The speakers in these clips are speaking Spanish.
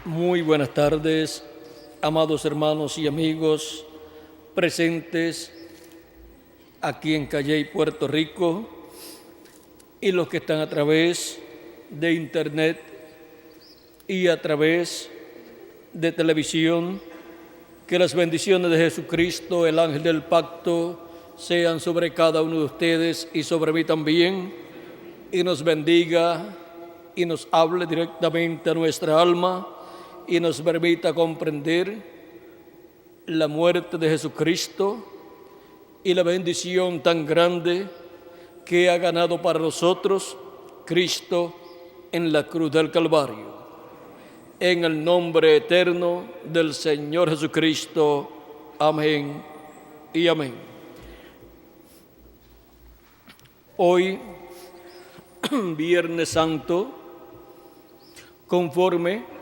Muy buenas tardes, amados hermanos y amigos presentes aquí en Calley, Puerto Rico, y los que están a través de internet y a través de televisión. Que las bendiciones de Jesucristo, el ángel del pacto, sean sobre cada uno de ustedes y sobre mí también, y nos bendiga y nos hable directamente a nuestra alma y nos permita comprender la muerte de Jesucristo y la bendición tan grande que ha ganado para nosotros Cristo en la cruz del Calvario. En el nombre eterno del Señor Jesucristo. Amén y amén. Hoy, Viernes Santo, conforme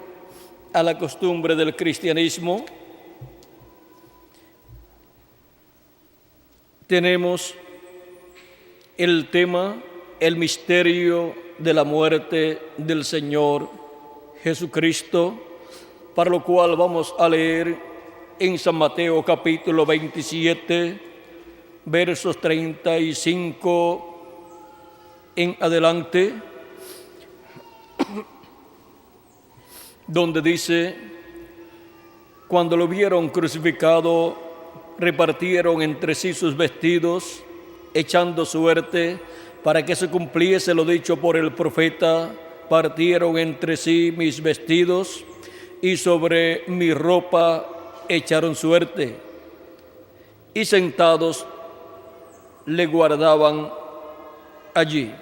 a la costumbre del cristianismo, tenemos el tema, el misterio de la muerte del Señor Jesucristo, para lo cual vamos a leer en San Mateo capítulo 27, versos 35 en adelante, donde dice: cuando lo vieron crucificado, repartieron entre sí sus vestidos, echando suerte para que se cumpliese lo dicho por el profeta: partieron entre sí mis vestidos y sobre mi ropa echaron suerte. Y sentados le guardaban allí.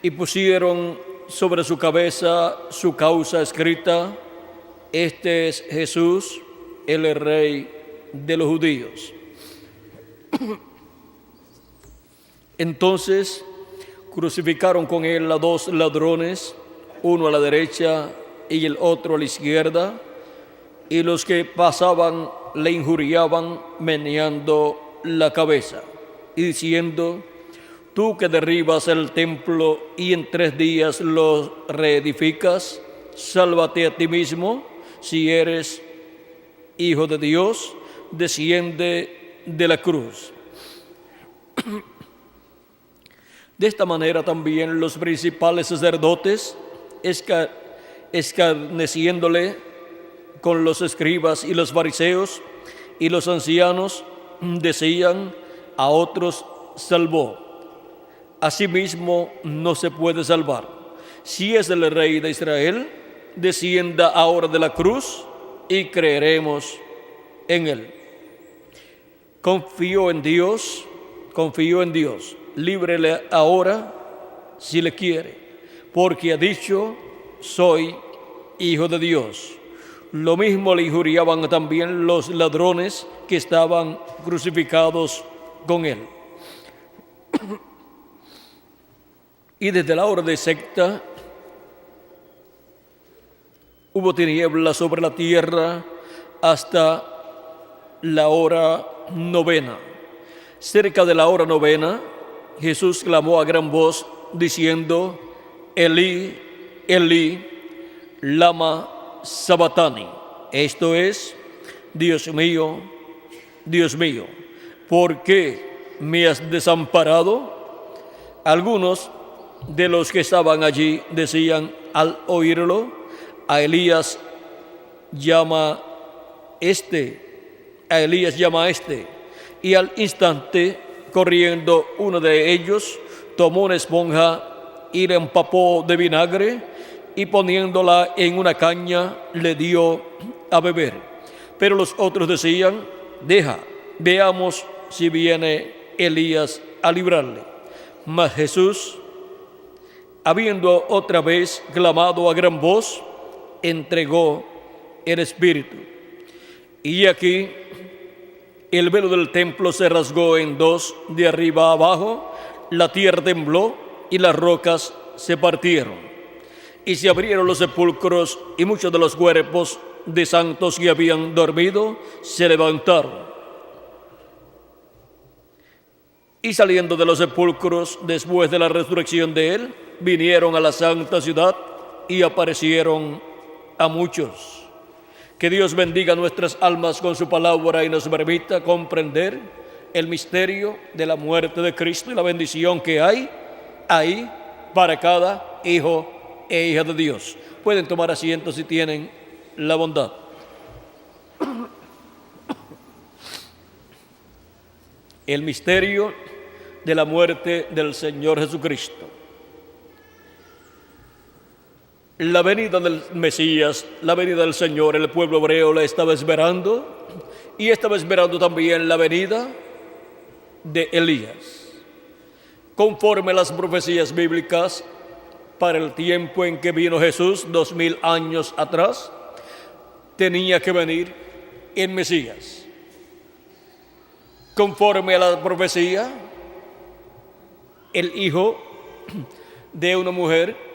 Y pusieron sobre su cabeza su causa escrita: este es Jesús, el Rey de los judíos. Entonces crucificaron con él a dos ladrones, uno a la derecha y el otro a la izquierda, y los que pasaban le injuriaban meneando la cabeza y diciendo: tú que derribas el templo y en 3 días lo reedificas, sálvate a ti mismo. Si eres Hijo de Dios, desciende de la cruz. De esta manera también los principales sacerdotes, escarneciéndole con los escribas y los fariseos y los ancianos, decían: a otros salvó, a sí mismo no se puede salvar. Si es el Rey de Israel, descienda ahora de la cruz y creeremos en él. Confío en Dios, líbrele ahora si le quiere, porque ha dicho: soy Hijo de Dios. Lo mismo le injuriaban también los ladrones que estaban crucificados con él. Y desde la hora de sexta hubo tinieblas sobre la tierra hasta la hora novena. Cerca de la hora novena, Jesús clamó a gran voz diciendo: Elí, Elí, lama sabactani. Esto es: Dios mío, ¿por qué me has desamparado? Algunos de los que estaban allí decían al oírlo: a Elías llama a este. Y al instante, corriendo uno de ellos, tomó una esponja y la empapó de vinagre, y poniéndola en una caña le dio a beber. Pero los otros decían: deja, veamos si viene Elías a librarle. Mas Jesús, habiendo otra vez clamado a gran voz, entregó el Espíritu. Y aquí el velo del templo se rasgó en dos, de arriba a abajo, la tierra tembló y las rocas se partieron. Y se abrieron los sepulcros, y muchos de los cuerpos de santos que habían dormido se levantaron. Y saliendo de los sepulcros, después de la resurrección de él, vinieron a la santa ciudad y aparecieron a muchos. Que Dios bendiga nuestras almas con su palabra y nos permita comprender el misterio de la muerte de Cristo y la bendición que hay ahí para cada hijo e hija de Dios. Pueden tomar asiento si tienen la bondad. El misterio de la muerte del Señor Jesucristo. La venida del Mesías, la venida del Señor, el pueblo hebreo la estaba esperando y estaba esperando también la venida de Elías. Conforme a las profecías bíblicas, para el tiempo en que vino Jesús, 2000 años atrás, tenía que venir el Mesías. Conforme a la profecía, el hijo de una mujer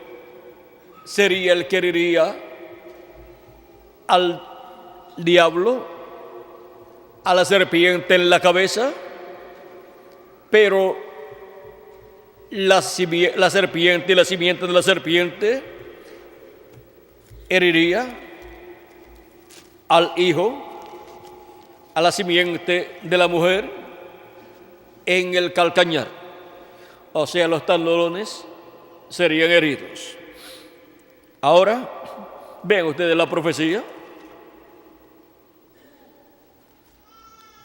sería el que heriría al diablo, a la serpiente en la cabeza, pero la serpiente y la simiente de la serpiente heriría al hijo, a la simiente de la mujer en el calcañar. O sea, los talones serían heridos. Ahora, vean ustedes la profecía.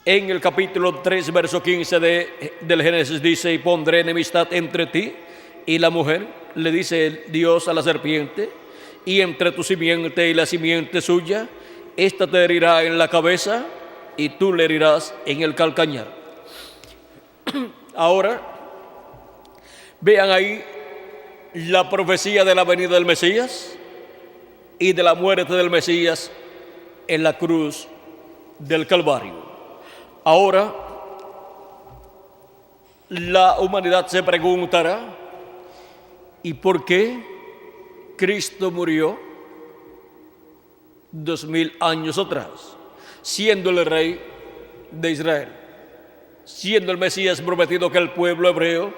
En el capítulo 3, verso 15 del Génesis dice: y pondré enemistad entre ti y la mujer, le dice Dios a la serpiente, y entre tu simiente y la simiente suya, esta te herirá en la cabeza y tú le herirás en el calcañar. Ahora, vean ahí la profecía de la venida del Mesías y de la muerte del Mesías en la cruz del Calvario. Ahora, la humanidad se preguntará: ¿y por qué Cristo murió 2000 años atrás, siendo el rey de Israel, siendo el Mesías prometido que el pueblo hebreo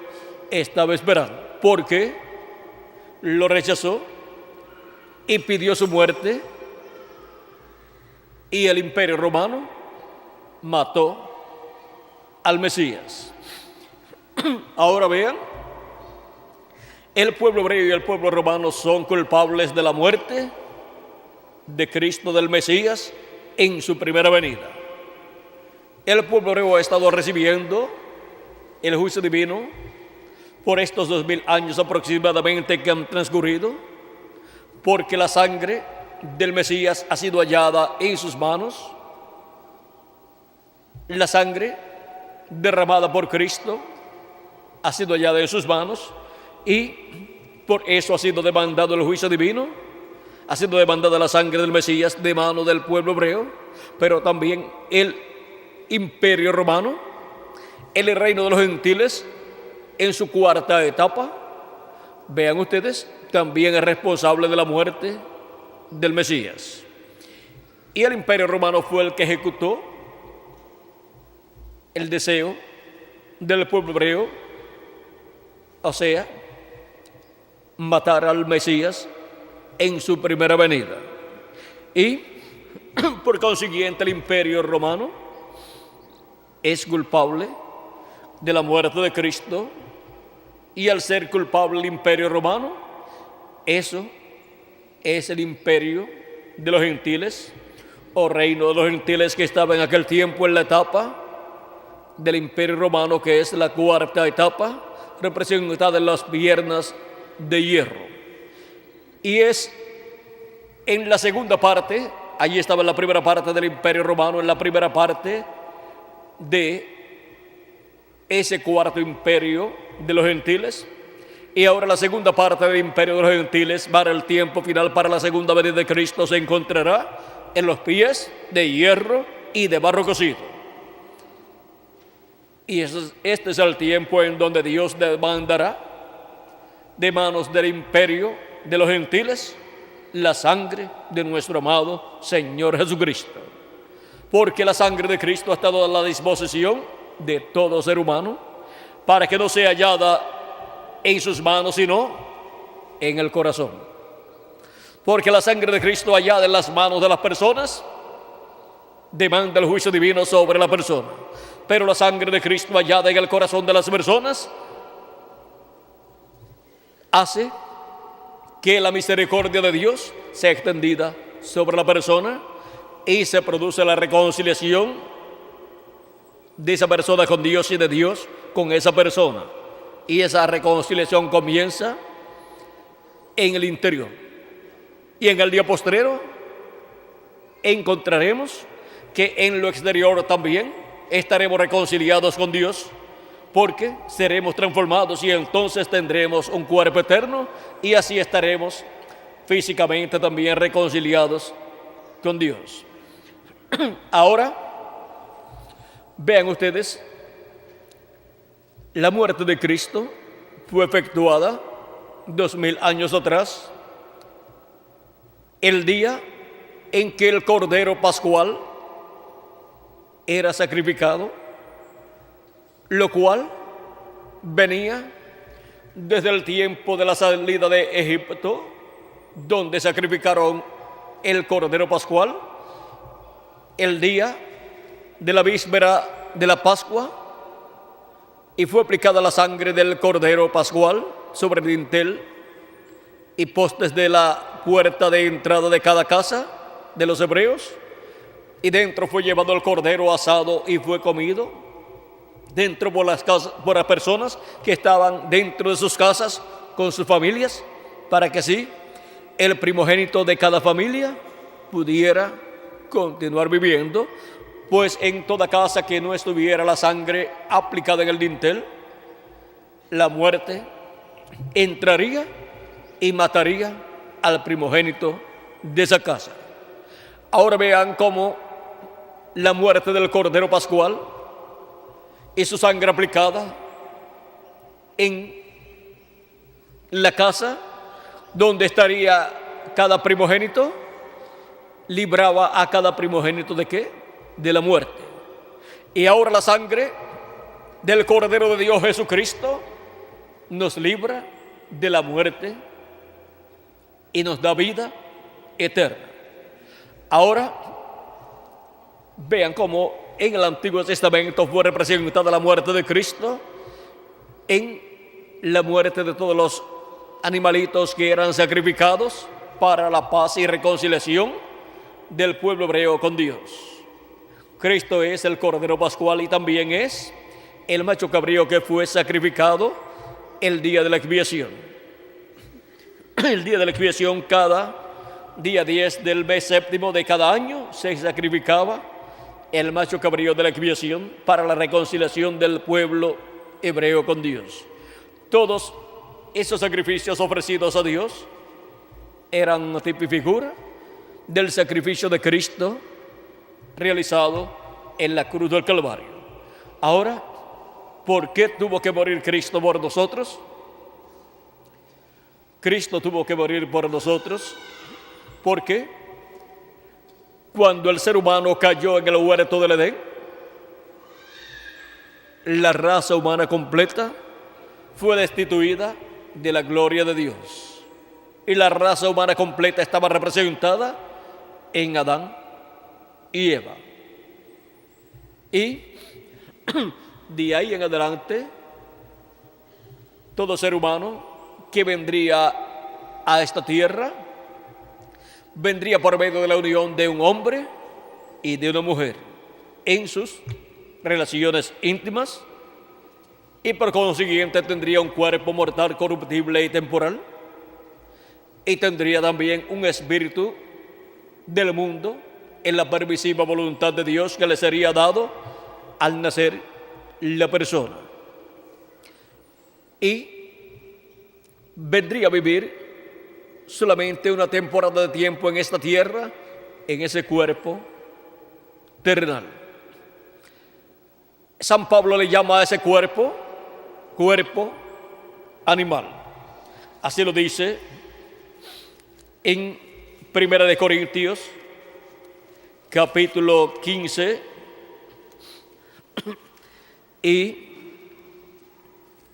estaba esperando? ¿Por qué lo rechazó y pidió su muerte? Y el Imperio Romano mató al Mesías. Ahora vean, el pueblo hebreo y el pueblo romano son culpables de la muerte de Cristo, del Mesías, en su primera venida. El pueblo hebreo ha estado recibiendo el juicio divino por estos 2000 años aproximadamente que han transcurrido, porque la sangre del Mesías ha sido hallada en sus manos. La sangre derramada por Cristo ha sido hallada en sus manos y por eso ha sido demandado el juicio divino, ha sido demandada la sangre del Mesías de mano del pueblo hebreo, pero también el Imperio Romano, el reino de los gentiles, en su cuarta etapa, vean ustedes, también es responsable de la muerte del Mesías. Y el Imperio Romano fue el que ejecutó el deseo del pueblo hebreo, o sea, matar al Mesías en su primera venida. Y por consiguiente el Imperio Romano es culpable de la muerte de Cristo, y al ser culpable el Imperio Romano, eso es el imperio de los gentiles, o reino de los gentiles, que estaba en aquel tiempo en la etapa del Imperio Romano, que es la cuarta etapa, representada en las piernas de hierro. Y es en la segunda parte, allí estaba en la primera parte del Imperio Romano, en la primera parte de ese cuarto imperio de los gentiles, y ahora la segunda parte del imperio de los gentiles, para el tiempo final, para la segunda venida de Cristo, se encontrará en los pies de hierro y de barro cocido. Y este es el tiempo en donde Dios demandará de manos del imperio de los gentiles la sangre de nuestro amado Señor Jesucristo. Porque la sangre de Cristo ha estado a la disposición de todo ser humano, para que no sea hallada en sus manos, sino en el corazón. Porque la sangre de Cristo hallada en las manos de las personas demanda el juicio divino sobre la persona. Pero la sangre de Cristo hallada en el corazón de las personas hace que la misericordia de Dios sea extendida sobre la persona y se produce la reconciliación de esa persona con Dios y de Dios con esa persona. Y esa reconciliación comienza en el interior. Y en el día postrero encontraremos que en lo exterior también estaremos reconciliados con Dios, porque seremos transformados y entonces tendremos un cuerpo eterno y así estaremos físicamente también reconciliados con Dios. Ahora, vean ustedes, la muerte de Cristo fue efectuada 2000 años atrás, el día en que el Cordero Pascual era sacrificado, lo cual venía desde el tiempo de la salida de Egipto, donde sacrificaron el Cordero Pascual, el día de la víspera de la Pascua, y fue aplicada la sangre del Cordero Pascual sobre el dintel y postes de la puerta de entrada de cada casa de los hebreos, y dentro fue llevado el cordero asado y fue comido dentro por las personas que estaban dentro de sus casas con sus familias, para que así el primogénito de cada familia pudiera continuar viviendo, pues en toda casa que no estuviera la sangre aplicada en el dintel, la muerte entraría y mataría al primogénito de esa casa. Ahora vean cómo la muerte del Cordero Pascual y su sangre aplicada en la casa donde estaría cada primogénito, libraba a cada primogénito ¿de qué? De la muerte. Y ahora la sangre del Cordero de Dios Jesucristo nos libra de la muerte y nos da vida eterna. Ahora, vean cómo en el Antiguo Testamento fue representada la muerte de Cristo en la muerte de todos los animalitos que eran sacrificados para la paz y reconciliación del pueblo hebreo con Dios. Cristo es el Cordero Pascual y también es el macho cabrío que fue sacrificado el día de la expiación. El día de la expiación, cada día 10 del mes séptimo de cada año, se sacrificaba el macho cabrío de la expiación para la reconciliación del pueblo hebreo con Dios. Todos esos sacrificios ofrecidos a Dios eran una tipo y figura del sacrificio de Cristo realizado en la cruz del Calvario. Ahora, ¿por qué tuvo que morir Cristo por nosotros? Cristo tuvo que morir por nosotros porque cuando el ser humano cayó en el huerto del Edén, la raza humana completa fue destituida de la gloria de Dios. Y la raza humana completa estaba representada en Adán y Eva. Y de ahí en adelante, todo ser humano que vendría a esta tierra, vendría por medio de la unión de un hombre y de una mujer en sus relaciones íntimas, y por consiguiente tendría un cuerpo mortal, corruptible y temporal, y tendría también un espíritu del mundo en la permisiva voluntad de Dios que le sería dado al nacer la persona, y vendría a vivir solamente una temporada de tiempo en esta tierra, en ese cuerpo terrenal. San Pablo le llama a ese cuerpo animal. Así lo dice en 1 de Corintios, capítulo 15, y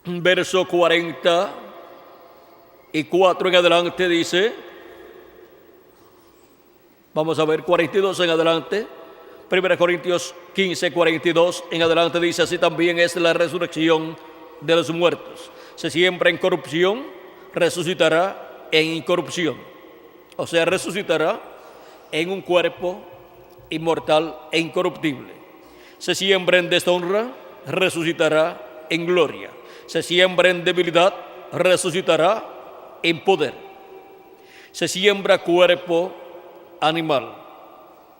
verso 44 en adelante dice: Vamos a ver 42 en adelante. 1 Corintios 15, 42 en adelante dice: así también es la resurrección de los muertos. Se siembra en corrupción, resucitará en incorrupción. O sea, resucitará en un cuerpo inmortal e incorruptible. Se siembra en deshonra, resucitará en gloria. Se siembra en debilidad, resucitará en poder. Se siembra cuerpo animal,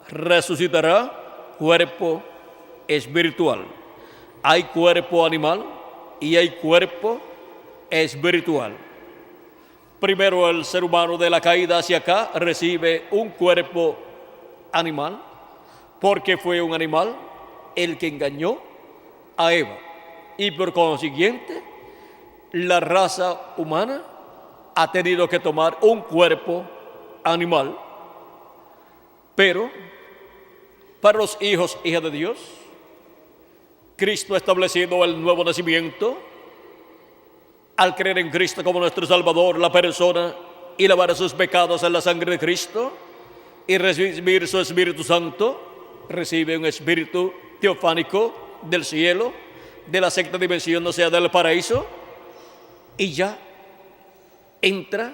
resucitará cuerpo espiritual. Hay cuerpo animal y hay cuerpo espiritual. Primero, el ser humano de la caída hacia acá recibe un cuerpo animal, porque fue un animal el que engañó a Eva. Y por consiguiente, la raza humana ha tenido que tomar un cuerpo animal. Pero para los hijos, hijas de Dios, Cristo ha establecido el nuevo nacimiento. Al creer en Cristo como nuestro Salvador, la persona, y lavar sus pecados en la sangre de Cristo, y recibir su Espíritu Santo, recibe un espíritu teofánico del cielo, de la sexta dimensión, o sea, del paraíso, y ya entra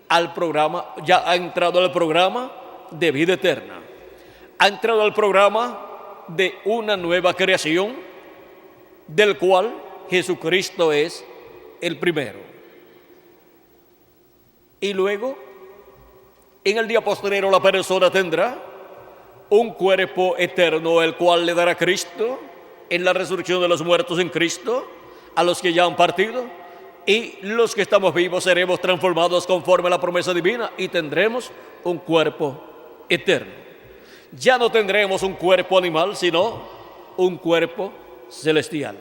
al programa, ya ha entrado al programa de vida eterna. Ha entrado al programa de una nueva creación, del cual Jesucristo es el primero. Y luego, en el día postrero, la persona tendrá un cuerpo eterno, el cual le dará Cristo en la resurrección de los muertos en Cristo, a los que ya han partido, y los que estamos vivos seremos transformados conforme a la promesa divina y tendremos un cuerpo eterno. Ya no tendremos un cuerpo animal, sino un cuerpo celestial.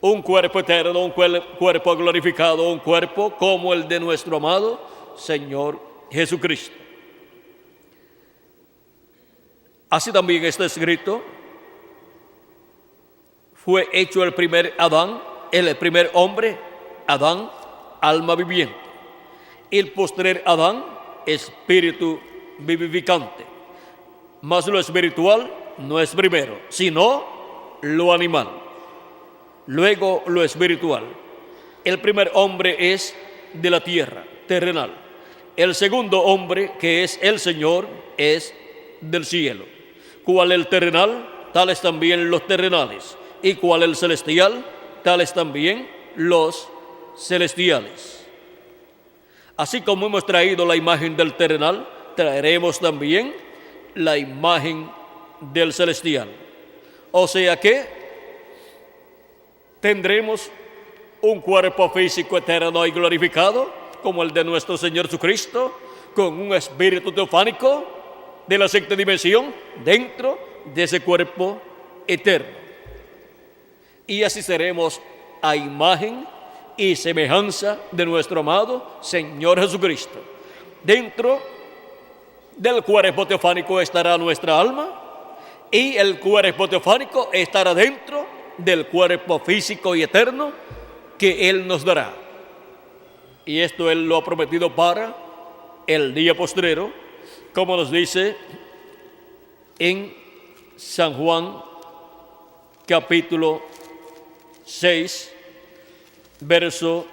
Un cuerpo eterno, un cuerpo glorificado, un cuerpo como el de nuestro amado Señor Jesucristo. Así también está escrito: fue hecho el primer Adán, el primer hombre, Adán, alma viviente. El postrer Adán, espíritu vivificante. Mas lo espiritual no es primero, sino lo animal. Luego lo espiritual. El primer hombre es de la tierra, terrenal. El segundo hombre, que es el Señor, es del cielo. Cual el terrenal, tales también los terrenales. Y cual el celestial, tales también los celestiales. Así como hemos traído la imagen del terrenal, traeremos también la imagen del celestial. O sea que tendremos un cuerpo físico eterno y glorificado, como el de nuestro Señor Jesucristo, con un espíritu teofánico de la sexta dimensión dentro de ese cuerpo eterno. Y así seremos a imagen y semejanza de nuestro amado Señor Jesucristo. Dentro del cuerpo teofánico estará nuestra alma, y el cuerpo teofánico estará dentro del cuerpo físico y eterno que Él nos dará. Y esto Él lo ha prometido para el día postrero, como nos dice en San Juan capítulo 6, verso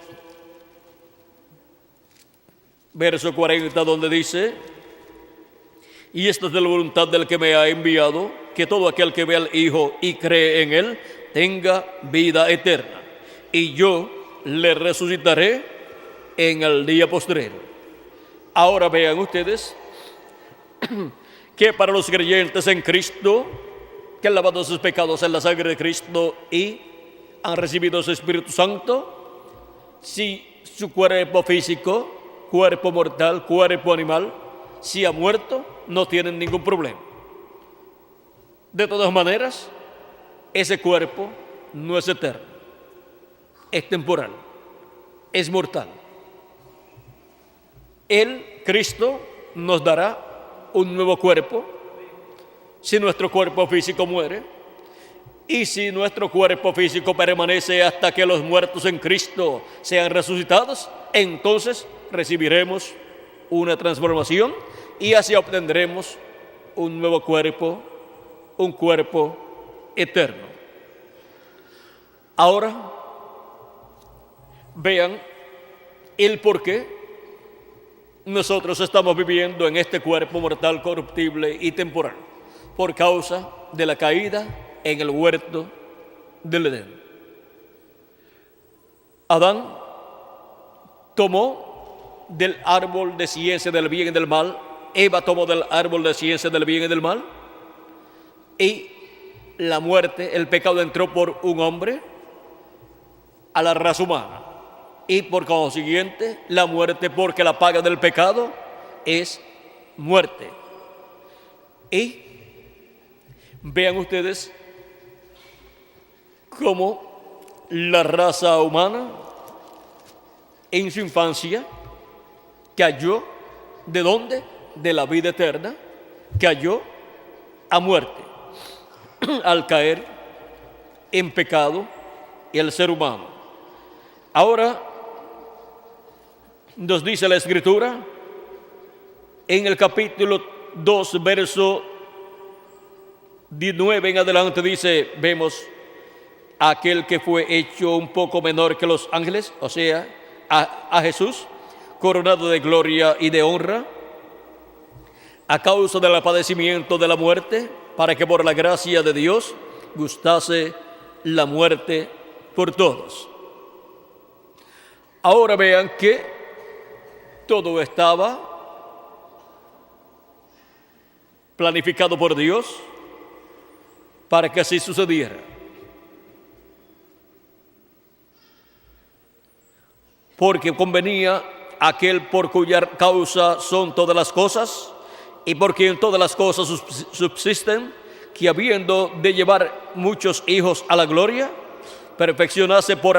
40, donde dice: y esta es de la voluntad del que me ha enviado, que todo aquel que ve al Hijo y cree en Él tenga vida eterna, y yo le resucitaré en el día postrero. Ahora vean ustedes que para los creyentes en Cristo, que han lavado sus pecados en la sangre de Cristo y han recibido su Espíritu Santo, si su cuerpo físico, cuerpo mortal, cuerpo animal, si ha muerto, no tienen ningún problema. De todas maneras, ese cuerpo no es eterno, es temporal, es mortal. Él, Cristo, nos dará un nuevo cuerpo si nuestro cuerpo físico muere, y si nuestro cuerpo físico permanece hasta que los muertos en Cristo sean resucitados, entonces recibiremos una transformación y así obtendremos un nuevo cuerpo, un cuerpo eterno. Ahora, vean el por qué nosotros estamos viviendo en este cuerpo mortal, corruptible y temporal, por causa de la caída en el huerto del Edén. Adán tomó del árbol de ciencia del bien y del mal, Eva tomó del árbol de ciencia del bien y del mal, y la muerte, el pecado entró por un hombre a la raza humana, y por consiguiente la muerte, porque la paga del pecado es muerte. Y vean ustedes cómo la raza humana en su infancia cayó, ¿de dónde? De la vida eterna, cayó a muerte al caer en pecado el ser humano. Ahora nos dice la Escritura en el capítulo 2, verso 19 en adelante, dice, vemos a aquel que fue hecho un poco menor que los ángeles, o sea, a Jesús, coronado de gloria y de honra, a causa del padecimiento de la muerte, para que por la gracia de Dios gustase la muerte por todos. Ahora vean que todo estaba planificado por Dios para que así sucediera. Porque convenía aquel por cuya causa son todas las cosas y por quien todas las cosas subsisten, que habiendo de llevar muchos hijos a la gloria, perfeccionase por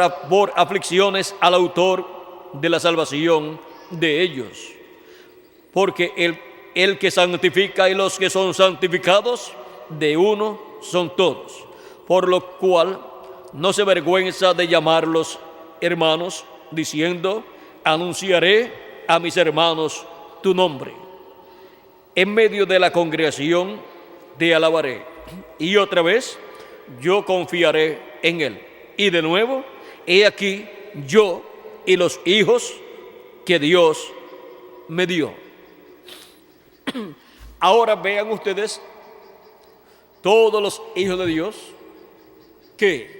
aflicciones al autor de la salvación de ellos. Porque el que santifica y los que son santificados, de uno son todos. Por lo cual no se avergüenza de llamarlos hermanos, diciendo, anunciaré a mis hermanos tu nombre. En medio de la congregación te alabaré. Y otra vez, yo confiaré en él. Y de nuevo, he aquí yo y los hijos que Dios me dio. Ahora vean ustedes todos los hijos de Dios que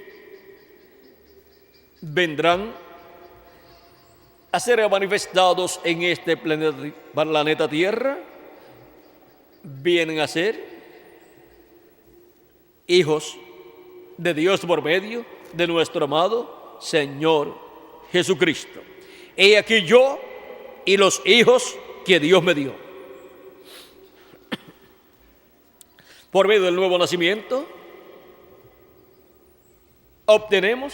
vendrán a ser manifestados en este planeta Tierra, vienen a ser hijos de Dios por medio de nuestro amado Señor Jesucristo. He aquí yo y los hijos que Dios me dio. Por medio del nuevo nacimiento, obtenemos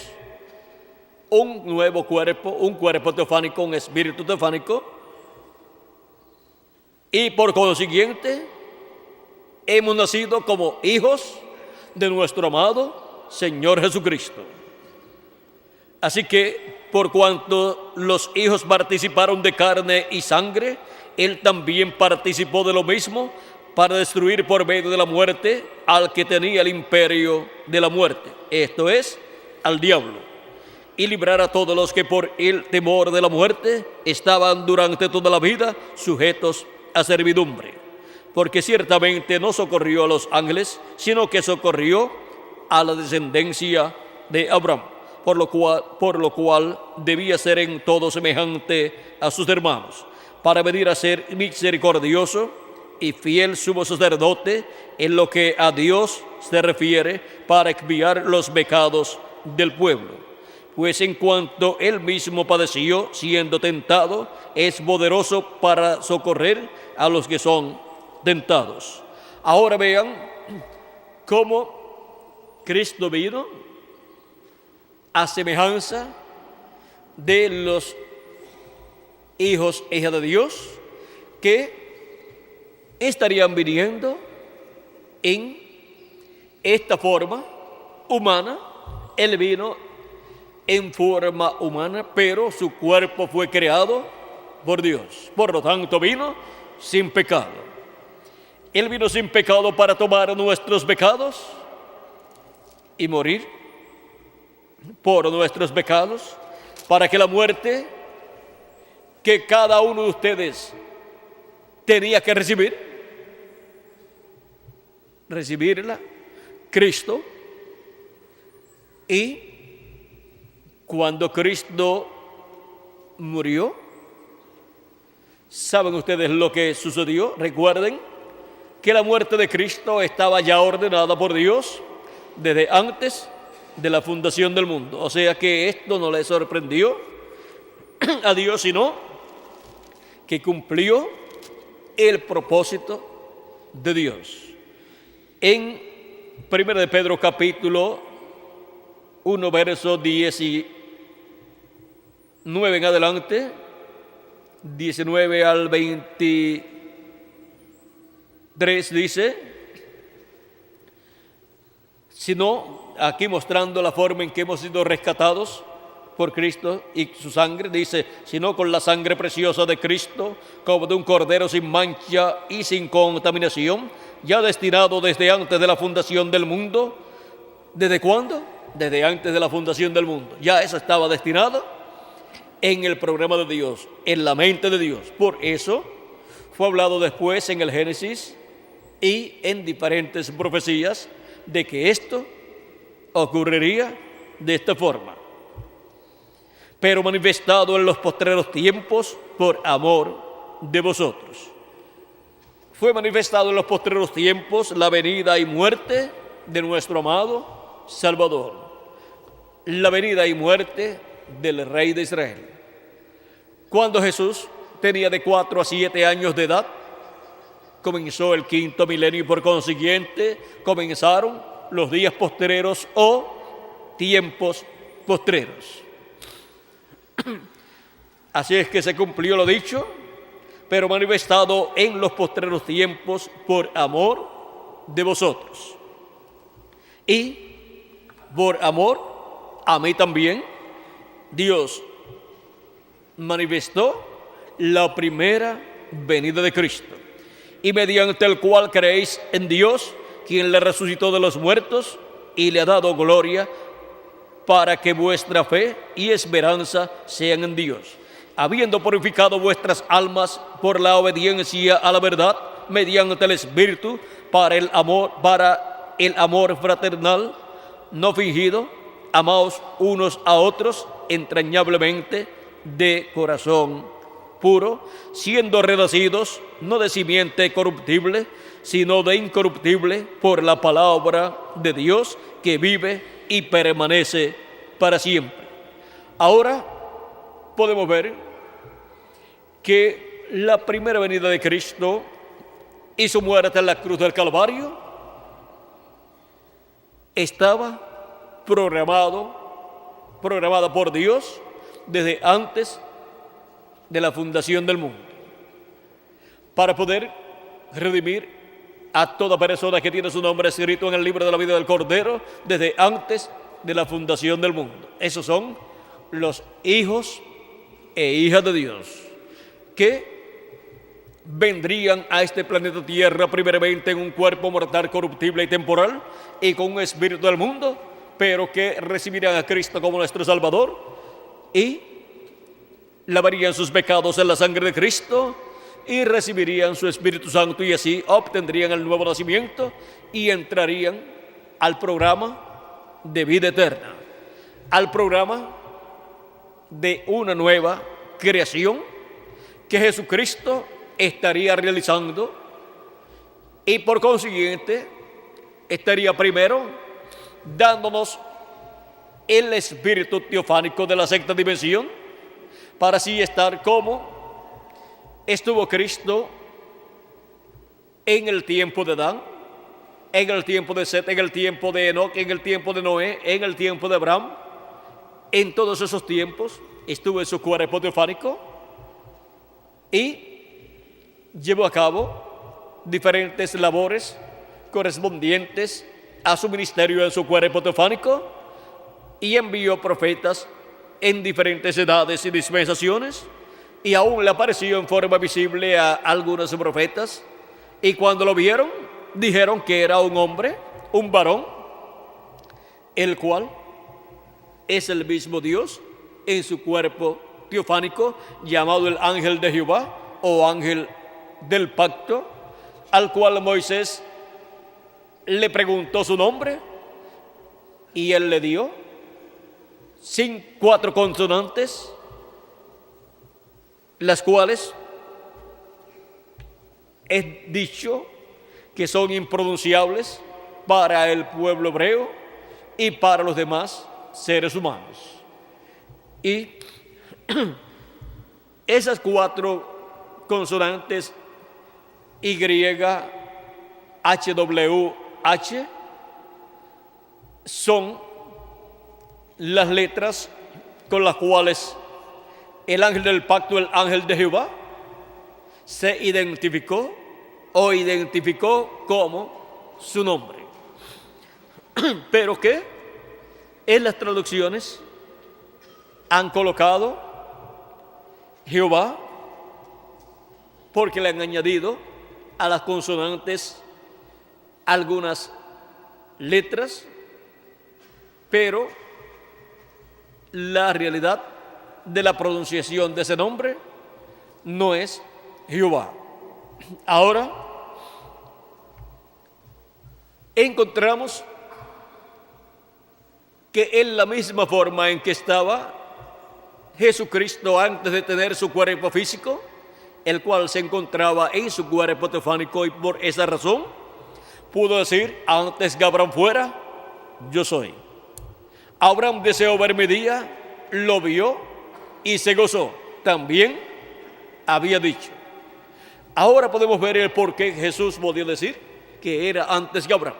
un nuevo cuerpo, un cuerpo teofánico, un espíritu teofánico, y por consiguiente hemos nacido como hijos de nuestro amado Señor Jesucristo. Así que, por cuanto los hijos participaron de carne y sangre, Él también participó de lo mismo, para destruir por medio de la muerte al que tenía el imperio de la muerte, esto es, al diablo, y librar a todos los que por el temor de la muerte estaban durante toda la vida sujetos a servidumbre. Porque ciertamente no socorrió a los ángeles, sino que socorrió a la descendencia de Abraham, por lo cual debía ser en todo semejante a sus hermanos, para venir a ser misericordioso y fiel sumo sacerdote en lo que a Dios se refiere, para expiar los pecados del pueblo. Pues en cuanto él mismo padeció siendo tentado, es poderoso para socorrer a los que son tentados. Ahora vean cómo Cristo vino a semejanza de los hijos e hijas de Dios que estarían viniendo en esta forma humana. Él vino en forma humana, pero su cuerpo fue creado por Dios. Por lo tanto, vino sin pecado. Él vino sin pecado para tomar nuestros pecados y morir por nuestros pecados, para que la muerte que cada uno de ustedes tenía que recibirla Cristo. Y cuando Cristo murió, ¿saben ustedes lo que sucedió? Recuerden que la muerte de Cristo estaba ya ordenada por Dios desde antes de la fundación del mundo. O sea que esto no le sorprendió a Dios, sino que cumplió el propósito de Dios. En 1 de Pedro capítulo 1, verso 19 en adelante, 19 al 23 dice, sino aquí mostrando la forma en que hemos sido rescatados por Cristo y su sangre, dice, sino con la sangre preciosa de Cristo, como de un cordero sin mancha y sin contaminación, ya destinado desde antes de la fundación del mundo. ¿Desde cuándo? Desde antes de la fundación del mundo. Ya eso estaba destinado en el programa de Dios, en la mente de Dios. Por eso fue hablado después en el Génesis y en diferentes profecías de que esto ocurriría de esta forma. Pero manifestado en los postreros tiempos por amor de vosotros. Fue manifestado en los postreros tiempos la venida y muerte de nuestro amado Salvador. La venida y muerte del Rey de Israel. Cuando Jesús tenía de 4 a 7 años de edad, comenzó el quinto milenio y por consiguiente comenzaron los días postreros o tiempos postreros. Así es que se cumplió lo dicho, pero manifestado en los postreros tiempos por amor de vosotros. Y por amor a mí también, Dios manifestó la primera venida de Cristo, y mediante el cual creéis en Dios, quien le resucitó de los muertos y le ha dado gloria, para que vuestra fe y esperanza sean en Dios, habiendo purificado vuestras almas por la obediencia a la verdad, mediante el Espíritu, para el amor fraternal, no fingido. Amaos unos a otros entrañablemente de corazón puro, siendo renacidos no de simiente corruptible, sino de incorruptible, por la palabra de Dios que vive y permanece para siempre. Ahora podemos ver que la primera venida de Cristo y su muerte en la cruz del Calvario estaba programada por Dios desde antes de la fundación del mundo, para poder redimir a toda persona que tiene su nombre escrito en el libro de la vida del Cordero desde antes de la fundación del mundo. Esos son los hijos e hijas de Dios, que vendrían a este planeta Tierra primeramente en un cuerpo mortal, corruptible y temporal, y con un espíritu del mundo, pero que recibirían a Cristo como nuestro Salvador y lavarían sus pecados en la sangre de Cristo y recibirían su Espíritu Santo, y así obtendrían el nuevo nacimiento y entrarían al programa de vida eterna, al programa de una nueva creación que Jesucristo estaría realizando, y por consiguiente estaría primero dándonos el espíritu teofánico de la sexta dimensión, para así estar como estuvo Cristo en el tiempo de Adán, en el tiempo de Set, en el tiempo de Enoc, en el tiempo de Noé, en el tiempo de Abraham. En todos esos tiempos estuvo en su cuerpo teofánico y llevó a cabo diferentes labores correspondientes a su ministerio en su cuerpo teofánico, y envió profetas en diferentes edades y dispensaciones, y aún le apareció en forma visible a algunos profetas, y cuando lo vieron, dijeron que era un hombre, un varón, el cual es el mismo Dios en su cuerpo teofánico, llamado el ángel de Jehová o ángel del pacto, al cual Moisés le preguntó su nombre y él le dio 4 consonantes, las cuales es dicho que son impronunciables para el pueblo hebreo y para los demás seres humanos. Y esas 4 consonantes YHWH son las letras con las cuales el ángel del pacto, el ángel de Jehová, se identificó como su nombre. Pero que en las traducciones han colocado Jehová porque le han añadido a las consonantes algunas letras, pero la realidad de la pronunciación de ese nombre no es Jehová. Ahora encontramos que en la misma forma en que estaba Jesucristo antes de tener su cuerpo físico, el cual se encontraba en su cuerpo teofánico, y por esa razón pudo decir: antes que Abraham fuera, yo soy. Abraham deseó ver mi día, lo vio y se gozó. También había dicho. Ahora podemos ver el por qué Jesús podía decir que era antes que Abraham.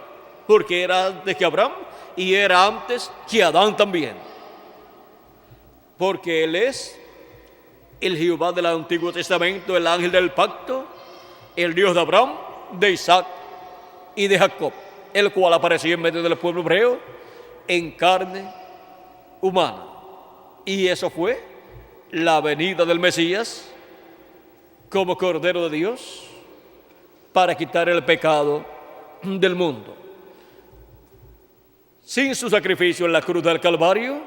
Porque era antes que Abraham y era antes que Adán también. Porque Él es el Jehová del Antiguo Testamento, el ángel del pacto, el Dios de Abraham, de Isaac y de Jacob, el cual apareció en medio del pueblo hebreo en carne humana. Y eso fue la venida del Mesías como Cordero de Dios para quitar el pecado del mundo. Sin su sacrificio en la cruz del Calvario,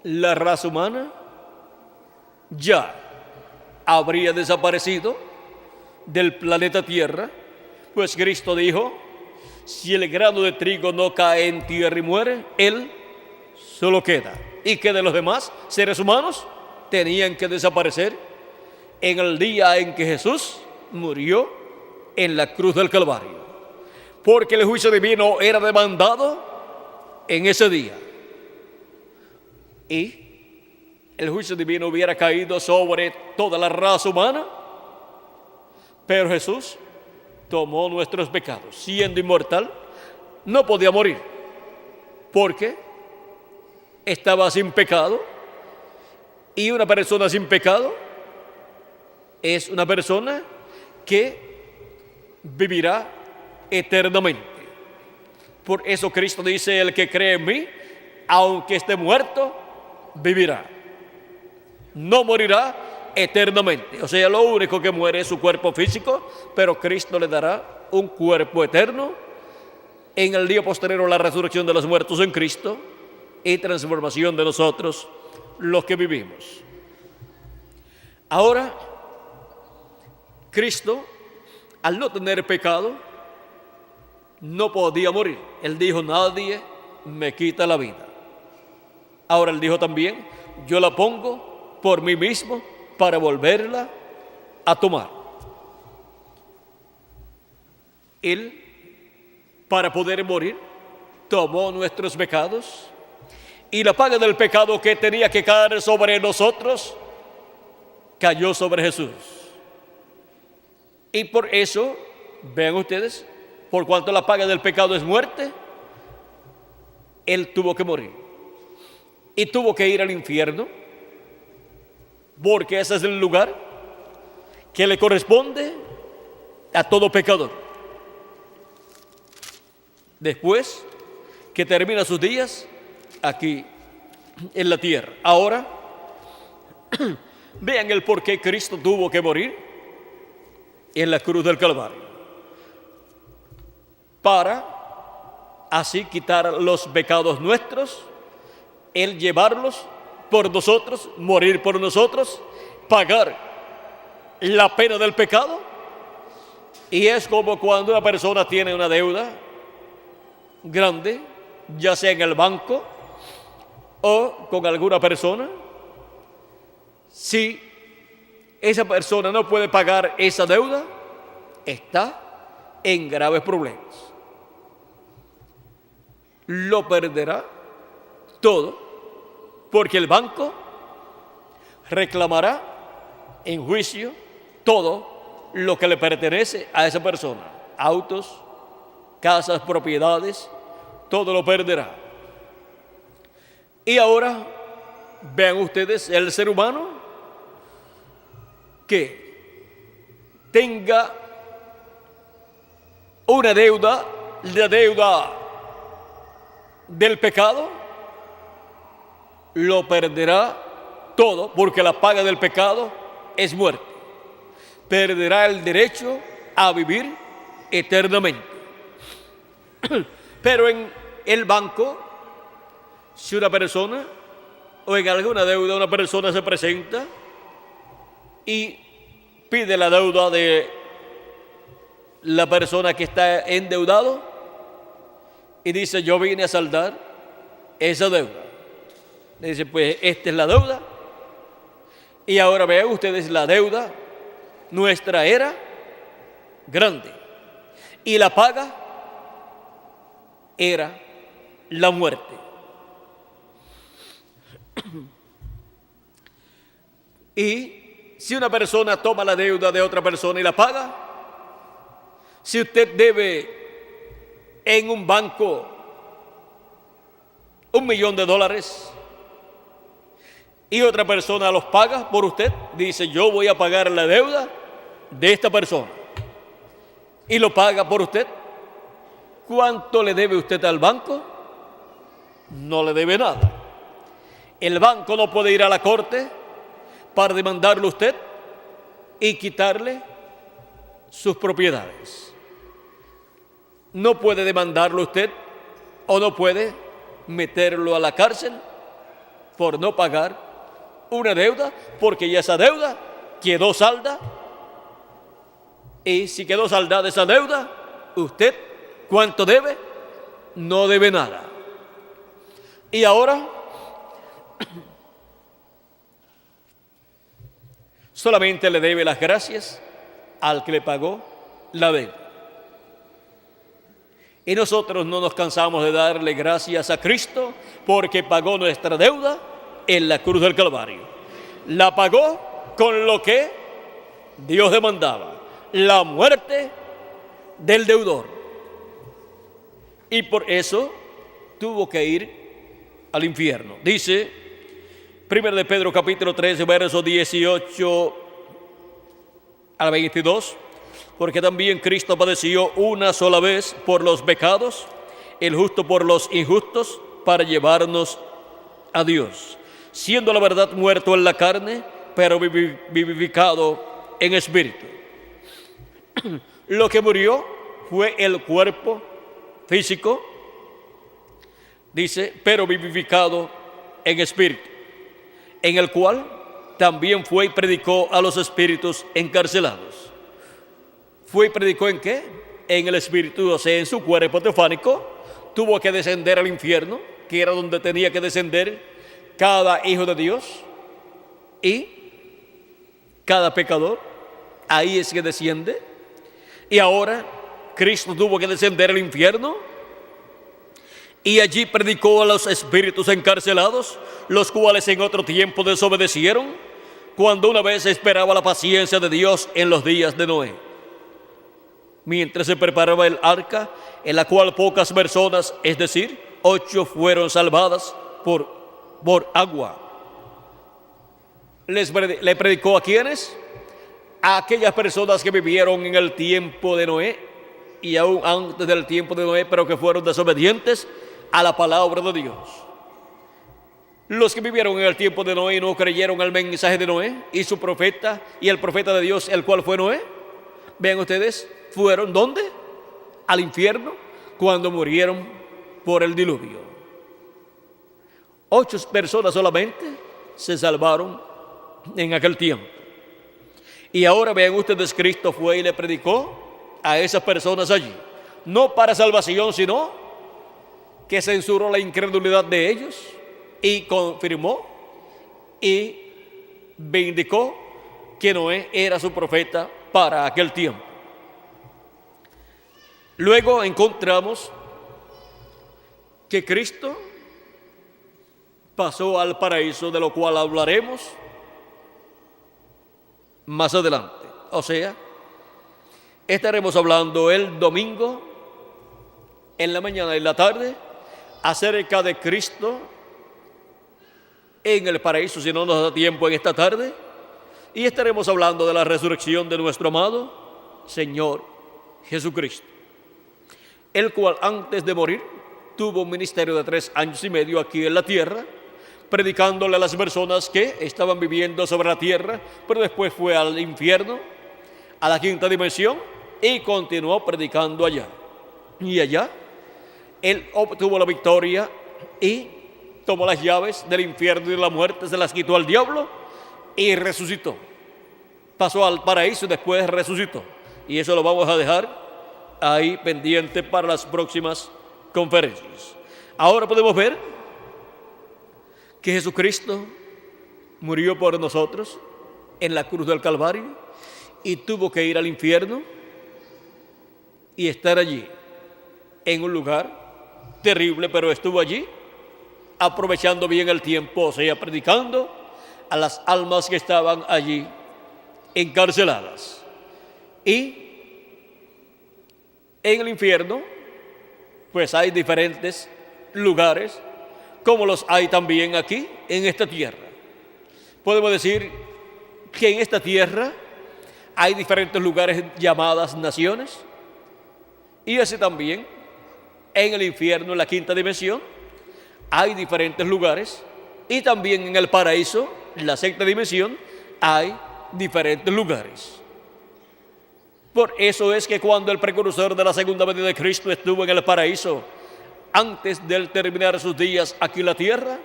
la raza humana ya habría desaparecido del planeta Tierra, pues Cristo dijo: si el grano de trigo no cae en tierra y muere, él solo queda. Y que de los demás seres humanos tenían que desaparecer en el día en que Jesús murió en la cruz del Calvario, porque el juicio divino era demandado en ese día. Y el juicio divino hubiera caído sobre toda la raza humana, pero Jesús tomó nuestros pecados. Siendo inmortal, no podía morir, porque estaba sin pecado, y una persona sin pecado es una persona que vivirá eternamente. Por eso Cristo dice: el que cree en mí, aunque esté muerto, vivirá. No morirá eternamente. O sea, lo único que muere es su cuerpo físico, pero Cristo le dará un cuerpo eterno en el día posterior a la resurrección de los muertos en Cristo y transformación de nosotros, los que vivimos. Ahora, Cristo, al no tener pecado, no podía morir. Él dijo: nadie me quita la vida. Ahora él dijo también: yo la pongo por mí mismo para volverla a tomar. Él, para poder morir, tomó nuestros pecados, y la paga del pecado que tenía que caer sobre nosotros cayó sobre Jesús. Y por eso, vean ustedes, por cuanto la paga del pecado es muerte, Él tuvo que morir y tuvo que ir al infierno, porque ese es el lugar que le corresponde a todo pecador. Después que termina sus días aquí en la tierra. Ahora, Vean el por qué Cristo tuvo que morir en la cruz del Calvario. Para así quitar los pecados nuestros, Él llevarlos por nosotros, morir por nosotros, pagar la pena del pecado. Y es como cuando una persona tiene una deuda grande, ya sea en el banco o con alguna persona. Si esa persona no puede pagar esa deuda, está en graves problemas. Lo perderá todo, porque el banco reclamará en juicio todo lo que le pertenece a esa persona. Autos, casas, propiedades, todo lo perderá. Y ahora vean ustedes el ser humano que tenga una deuda, la deuda del pecado, lo perderá todo, porque la paga del pecado es muerte. Perderá el derecho a vivir eternamente. Pero en el banco, si una persona o en alguna deuda una persona se presenta y pide la deuda de la persona que está endeudado y dice: yo vine a saldar esa deuda. Le dice: pues esta es la deuda. Y ahora vean ustedes, la deuda nuestra era grande y la paga era la muerte. Y si una persona toma la deuda de otra persona y la paga, si usted debe en un banco $1.000.000 y otra persona los paga por usted, dice: yo voy a pagar la deuda de esta persona, y lo paga por usted, ¿cuánto le debe usted al banco? No le debe nada. El banco no puede ir a la corte para demandarle a usted y quitarle sus propiedades. No puede demandarlo usted, o no puede meterlo a la cárcel por no pagar una deuda, porque ya esa deuda quedó salda. Y si quedó saldada esa deuda, usted, ¿cuánto debe? No debe nada. Y ahora solamente le debe las gracias al que le pagó la deuda. Y nosotros no nos cansamos de darle gracias a Cristo porque pagó nuestra deuda en la cruz del Calvario. La pagó con lo que Dios demandaba: la muerte del deudor. Y por eso tuvo que ir al infierno. Dice 1 de Pedro capítulo 13, versos 18 al 22: porque también Cristo padeció una sola vez por los pecados, el justo por los injustos, para llevarnos a Dios, siendo la verdad muerto en la carne, pero vivificado en espíritu. Lo que murió fue el cuerpo físico, dice, pero vivificado en espíritu, en el cual también fue y predicó a los espíritus encarcelados. ¿Fue y predicó en qué? En el espíritu, o sea, en su cuerpo teofánico. Tuvo que descender al infierno, que era donde tenía que descender cada hijo de Dios y cada pecador. Ahí es que desciende. Y ahora Cristo tuvo que descender al infierno y allí predicó a los espíritus encarcelados, los cuales en otro tiempo desobedecieron, cuando una vez esperaba la paciencia de Dios en los días de Noé, mientras se preparaba el arca, en la cual pocas personas, es decir, 8, fueron salvadas por agua. ¿Le predicó a quiénes? A aquellas personas que vivieron en el tiempo de Noé y aún antes del tiempo de Noé, pero que fueron desobedientes a la palabra de Dios. los que vivieron en el tiempo de Noé y no creyeron al mensaje de Noé y su profeta y el profeta de Dios, el cual fue Noé. Vean ustedes, ¿fueron dónde? Al infierno cuando murieron por el diluvio. 8 personas solamente se salvaron en aquel tiempo. Y ahora vean ustedes, Cristo fue y le predicó a esas personas allí, no para salvación, sino que censuró la incredulidad de ellos y confirmó y vindicó que Noé era su profeta para aquel tiempo. Luego encontramos que Cristo pasó al paraíso, de lo cual hablaremos más adelante. O sea, estaremos hablando el domingo en la mañana y en la tarde acerca de Cristo en el paraíso, si no nos da tiempo en esta tarde, y estaremos hablando de la resurrección de nuestro amado Señor Jesucristo, el cual antes de morir tuvo un ministerio de 3 años y medio aquí en la tierra, predicándole a las personas que estaban viviendo sobre la tierra, pero después fue al infierno, a la 5ª dimensión, y continuó predicando allá. Y allá Él obtuvo la victoria y tomó las llaves del infierno y de la muerte, se las quitó al diablo y resucitó. Pasó al paraíso y después resucitó. Y eso lo vamos a dejar ahí pendiente para las próximas conferencias. Ahora podemos ver que Jesucristo murió por nosotros en la cruz del Calvario y tuvo que ir al infierno y estar allí en un lugar terrible, pero estuvo allí aprovechando bien el tiempo, o sea, predicando a las almas que estaban allí encarceladas. Y en el infierno, pues hay diferentes lugares, como los hay también aquí en esta tierra. Podemos decir que en esta tierra hay diferentes lugares llamadas naciones, y así también en el infierno, en la 5ª dimensión, hay diferentes lugares, y también en el paraíso, en la 6ª dimensión, hay diferentes lugares. Por eso es que cuando el precursor de la segunda venida de Cristo estuvo en el paraíso, antes de él terminar sus días aquí en la tierra,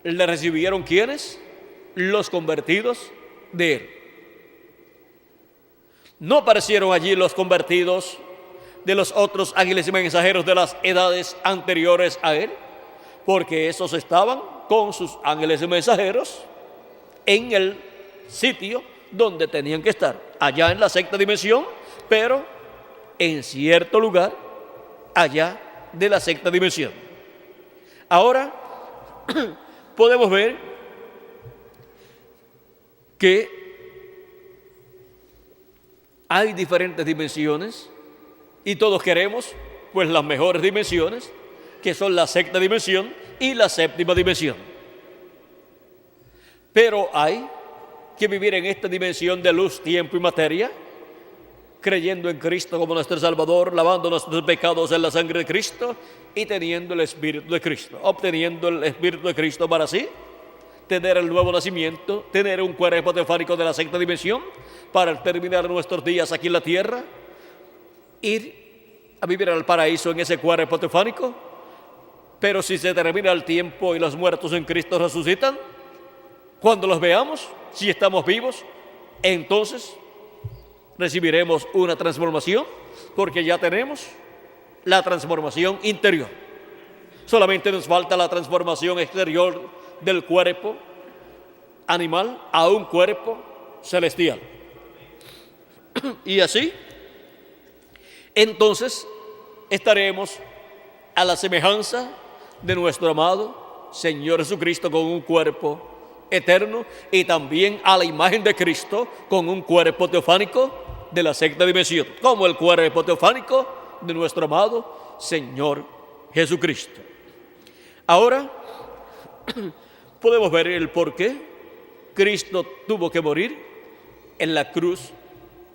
le recibieron ¿quiénes? Los convertidos de él. No aparecieron allí los convertidos de los otros ángeles y mensajeros de las edades anteriores a él, porque esos estaban con sus ángeles y mensajeros en el sitio donde tenían que estar, allá en la 6ª dimensión, pero en cierto lugar allá de la 6ª dimensión. Ahora podemos ver que hay diferentes dimensiones y todos queremos pues las mejores dimensiones, que son la 6ª dimensión y la 7ª dimensión. Pero hay que vivir en esta dimensión de luz, tiempo y materia, creyendo en Cristo como nuestro Salvador, lavando nuestros pecados en la sangre de Cristo y teniendo el Espíritu de Cristo, obteniendo el Espíritu de Cristo para así tener el nuevo nacimiento, tener un cuerpo teofánico de la 6ª dimensión para terminar nuestros días aquí en la tierra, ir a vivir al paraíso en ese cuerpo teofánico. Pero si se termina el tiempo y los muertos en Cristo resucitan, cuando los veamos, si estamos vivos, entonces recibiremos una transformación, porque ya tenemos la transformación interior. Solamente nos falta la transformación exterior del cuerpo animal a un cuerpo celestial. Y así, entonces, estaremos a la semejanza de nuestro amado Señor Jesucristo con un cuerpo eterno, y también a la imagen de Cristo con un cuerpo teofánico de la 6ª dimensión, como el cuerpo teofánico de nuestro amado Señor Jesucristo. Ahora podemos ver el por qué Cristo tuvo que morir en la cruz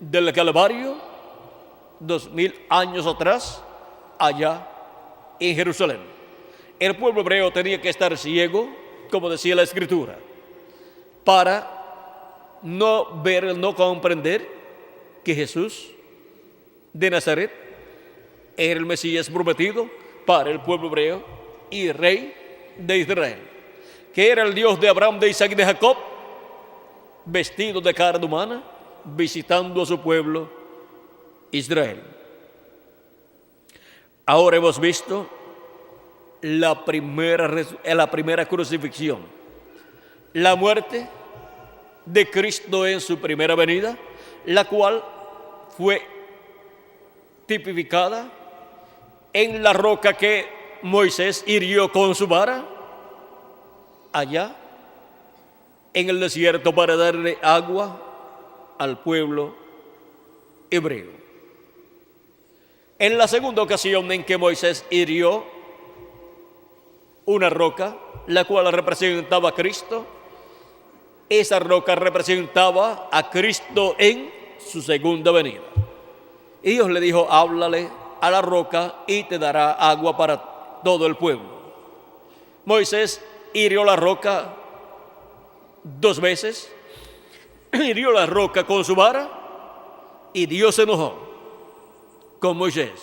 del Calvario 2000 años atrás, allá en Jerusalén. El pueblo hebreo tenía que estar ciego como decía la Escritura, para no ver, no comprender que Jesús de Nazaret era el Mesías prometido para el pueblo hebreo y rey de Israel, que era el Dios de Abraham, de Isaac y de Jacob, vestido de carne humana, visitando a su pueblo Israel. Ahora hemos visto la primera crucifixión, la muerte de Cristo en su primera venida, la cual fue tipificada en la roca que Moisés hirió con su vara allá en el desierto para darle agua al pueblo hebreo. En la segunda ocasión en que Moisés hirió una roca, la cual representaba a Cristo, esa roca representaba a Cristo en su segunda venida. Y Dios le dijo: háblale a la roca y te dará agua para todo el pueblo. Moisés hirió la roca 2 veces, hirió la roca con su vara, y Dios se enojó con Moisés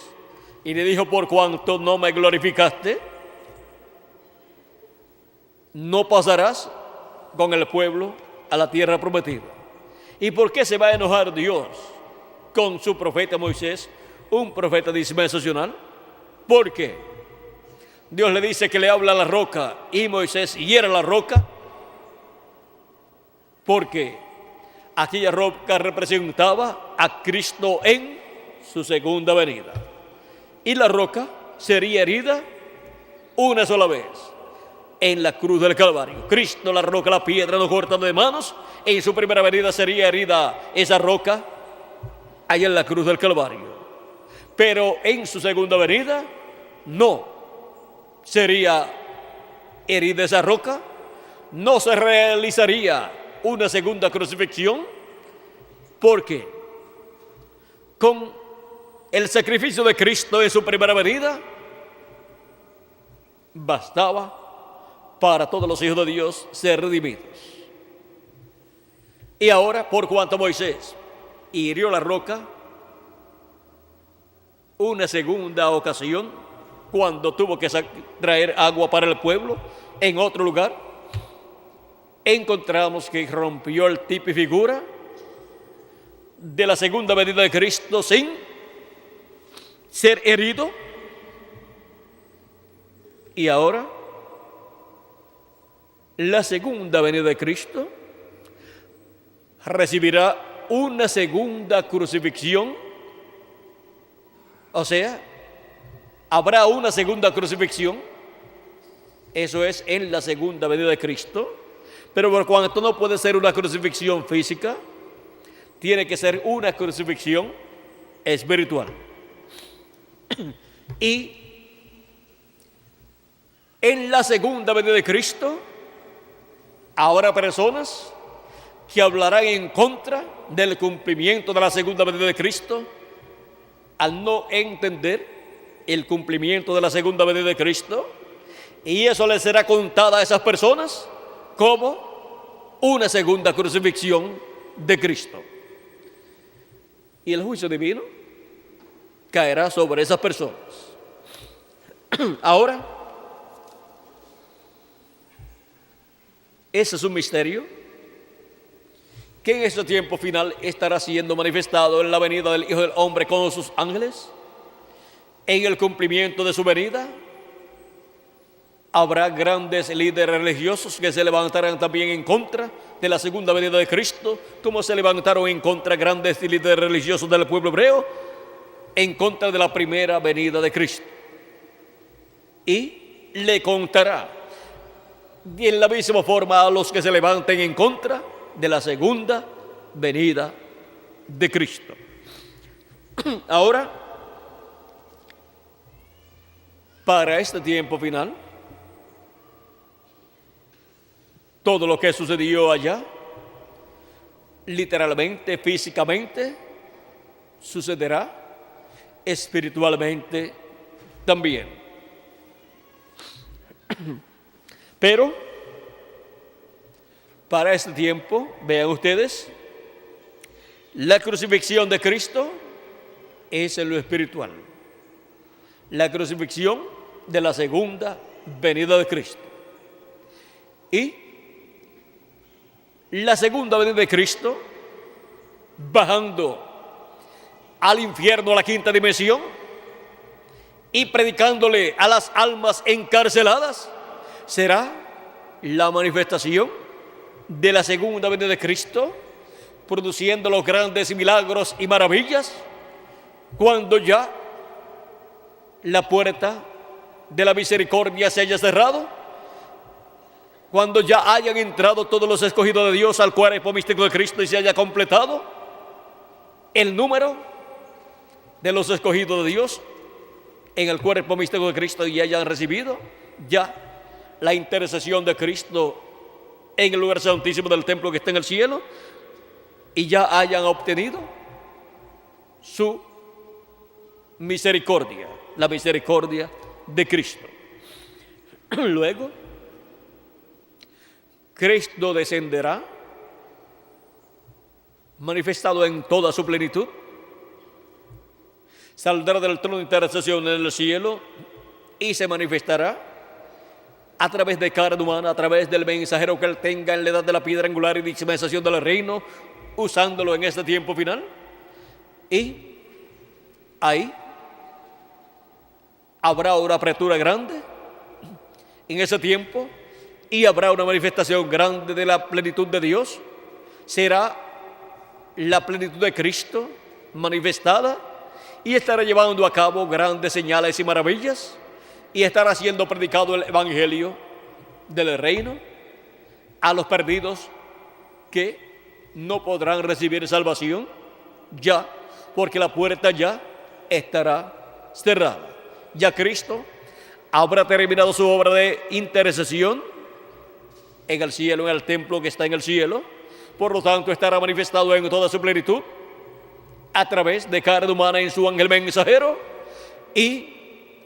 y le dijo: por cuanto no me glorificaste, no pasarás con el pueblo a la tierra prometida. ¿Y por qué se va a enojar Dios con su profeta Moisés, un profeta dispensacional? Porque Dios le dice que le habla a la roca y Moisés hiera la roca, porque aquella roca representaba a Cristo en su segunda venida, y la roca sería herida una sola vez en la cruz del Calvario. Cristo, la roca, la piedra, no cortada de manos. En su primera venida sería herida esa roca allá en la cruz del Calvario, pero en su segunda venida no sería herida esa roca, no se realizaría una segunda crucifixión, porque con el sacrificio de Cristo en su primera venida bastaba para todos los hijos de Dios ser redimidos. Y ahora, por cuanto Moisés hirió la roca una segunda ocasión, cuando tuvo que traer agua para el pueblo en otro lugar, encontramos que rompió el tipo y figura de la segunda venida de Cristo sin ser herido. Y ahora la segunda venida de Cristo recibirá una segunda crucifixión, o sea, habrá una segunda crucifixión, eso es en la segunda venida de Cristo, pero por cuanto no puede ser una crucifixión física, tiene que ser una crucifixión espiritual. Y en la segunda venida de Cristo habrá personas que hablarán en contra del cumplimiento de la segunda venida de Cristo, al no entender el cumplimiento de la segunda venida de Cristo, y eso les será contada a esas personas como una segunda crucifixión de Cristo. Y el juicio divino caerá sobre esas personas. Ahora, ese es un misterio que en este tiempo final estará siendo manifestado en la venida del Hijo del Hombre con sus ángeles. En el cumplimiento de su venida habrá grandes líderes religiosos que se levantarán también en contra de la segunda venida de Cristo, como se levantaron en contra grandes líderes religiosos del pueblo hebreo en contra de la primera venida de Cristo. Y le contará en la misma forma a los que se levanten en contra de la segunda venida de Cristo. Ahora, para este tiempo final, todo lo que sucedió allá, literalmente, físicamente, sucederá espiritualmente también. Pero Para este tiempo, vean ustedes, la crucifixión de Cristo es en lo espiritual. La crucifixión de la segunda venida de Cristo. Y la segunda venida de Cristo, bajando al infierno, a la quinta dimensión, y predicándole a las almas encarceladas, será la manifestación de la segunda venida de Cristo, produciendo los grandes milagros y maravillas, cuando ya la puerta de la misericordia se haya cerrado, cuando ya hayan entrado todos los escogidos de Dios al cuerpo místico de Cristo y se haya completado el número de los escogidos de Dios en el cuerpo místico de Cristo y hayan recibido ya la intercesión de Cristo en el lugar santísimo del templo que está en el cielo y ya hayan obtenido su misericordia, la misericordia de Cristo. Luego, Cristo descenderá, manifestado en toda su plenitud, saldrá del trono de intercesión en el cielo y se manifestará a través de carne humana, a través del mensajero que él tenga en la edad de la piedra angular y dispensación del reino, usándolo en este tiempo final. Y ahí habrá una apertura grande en ese tiempo y habrá una manifestación grande de la plenitud de Dios. Será la plenitud de Cristo manifestada y estará llevando a cabo grandes señales y maravillas y estará siendo predicado el evangelio del reino a los perdidos que no podrán recibir salvación ya, porque la puerta ya estará cerrada. Ya Cristo habrá terminado su obra de intercesión en el cielo, en el templo que está en el cielo. Por lo tanto, estará manifestado en toda su plenitud a través de carne humana en su ángel mensajero y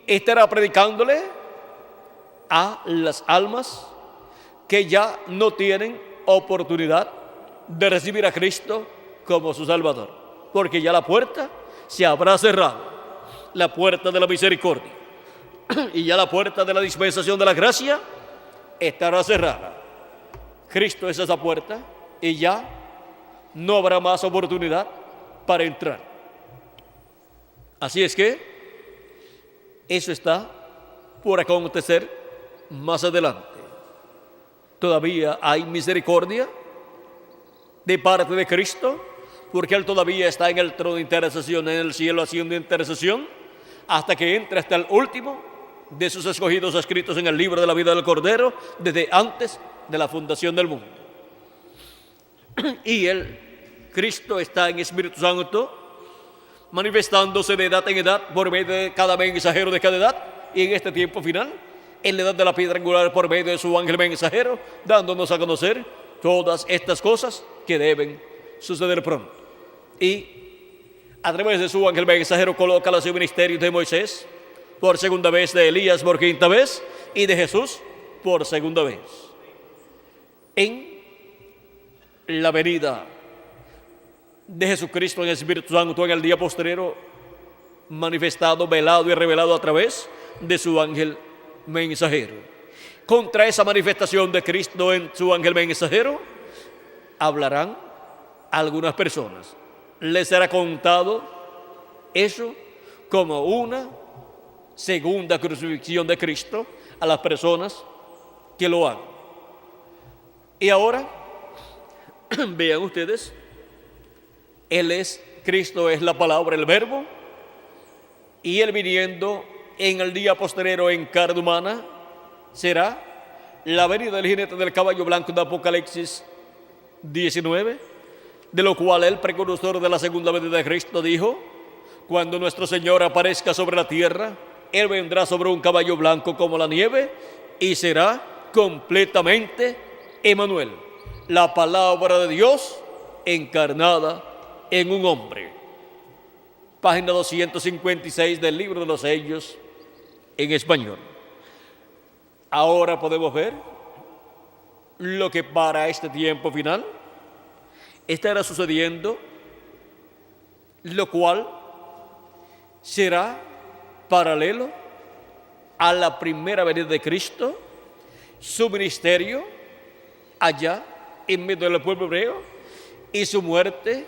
estará predicándole a las almas que ya no tienen oportunidad de recibir a Cristo como su Salvador, porque ya la puerta se habrá cerrado, la puerta de la misericordia, y ya la puerta de la dispensación de la gracia estará cerrada. Cristo es esa puerta y ya no habrá más oportunidad para entrar. Así es que eso está por acontecer más adelante. Todavía hay misericordia de parte de Cristo, porque Él todavía está en el trono de intercesión en el cielo haciendo intercesión hasta que entre hasta el último de sus escogidos escritos en el libro de la vida del Cordero desde antes de la fundación del mundo. Y Cristo está en Espíritu Santo manifestándose de edad en edad por medio de cada mensajero de cada edad y en este tiempo final en la edad de la piedra angular por medio de su ángel mensajero, dándonos a conocer todas estas cosas que deben suceder pronto. Y a través de su ángel mensajero coloca los ministerios de Moisés por segunda vez, de Elías por quinta vez y de Jesús por segunda vez. En la venida de Jesucristo en el Espíritu Santo en el día postrero, manifestado, velado y revelado a través de su ángel mensajero. Contra esa manifestación de Cristo en su ángel mensajero hablarán algunas personas. Les será contado eso como una segunda crucifixión de Cristo a las personas que lo hagan. Y ahora vean ustedes, Cristo es la palabra, el verbo, y Él viniendo en el día postrero en carne humana será la venida del jinete del caballo blanco de Apocalipsis 19, de lo cual el precursor de la segunda venida de Cristo dijo: cuando nuestro Señor aparezca sobre la tierra, Él vendrá sobre un caballo blanco como la nieve y será completamente Emmanuel, la palabra de Dios encarnada en un hombre. Página 256 del libro de los sellos en español. Ahora podemos ver lo que para este tiempo final estará sucediendo, lo cual será paralelo a la primera venida de Cristo, su ministerio allá en medio del pueblo hebreo y su muerte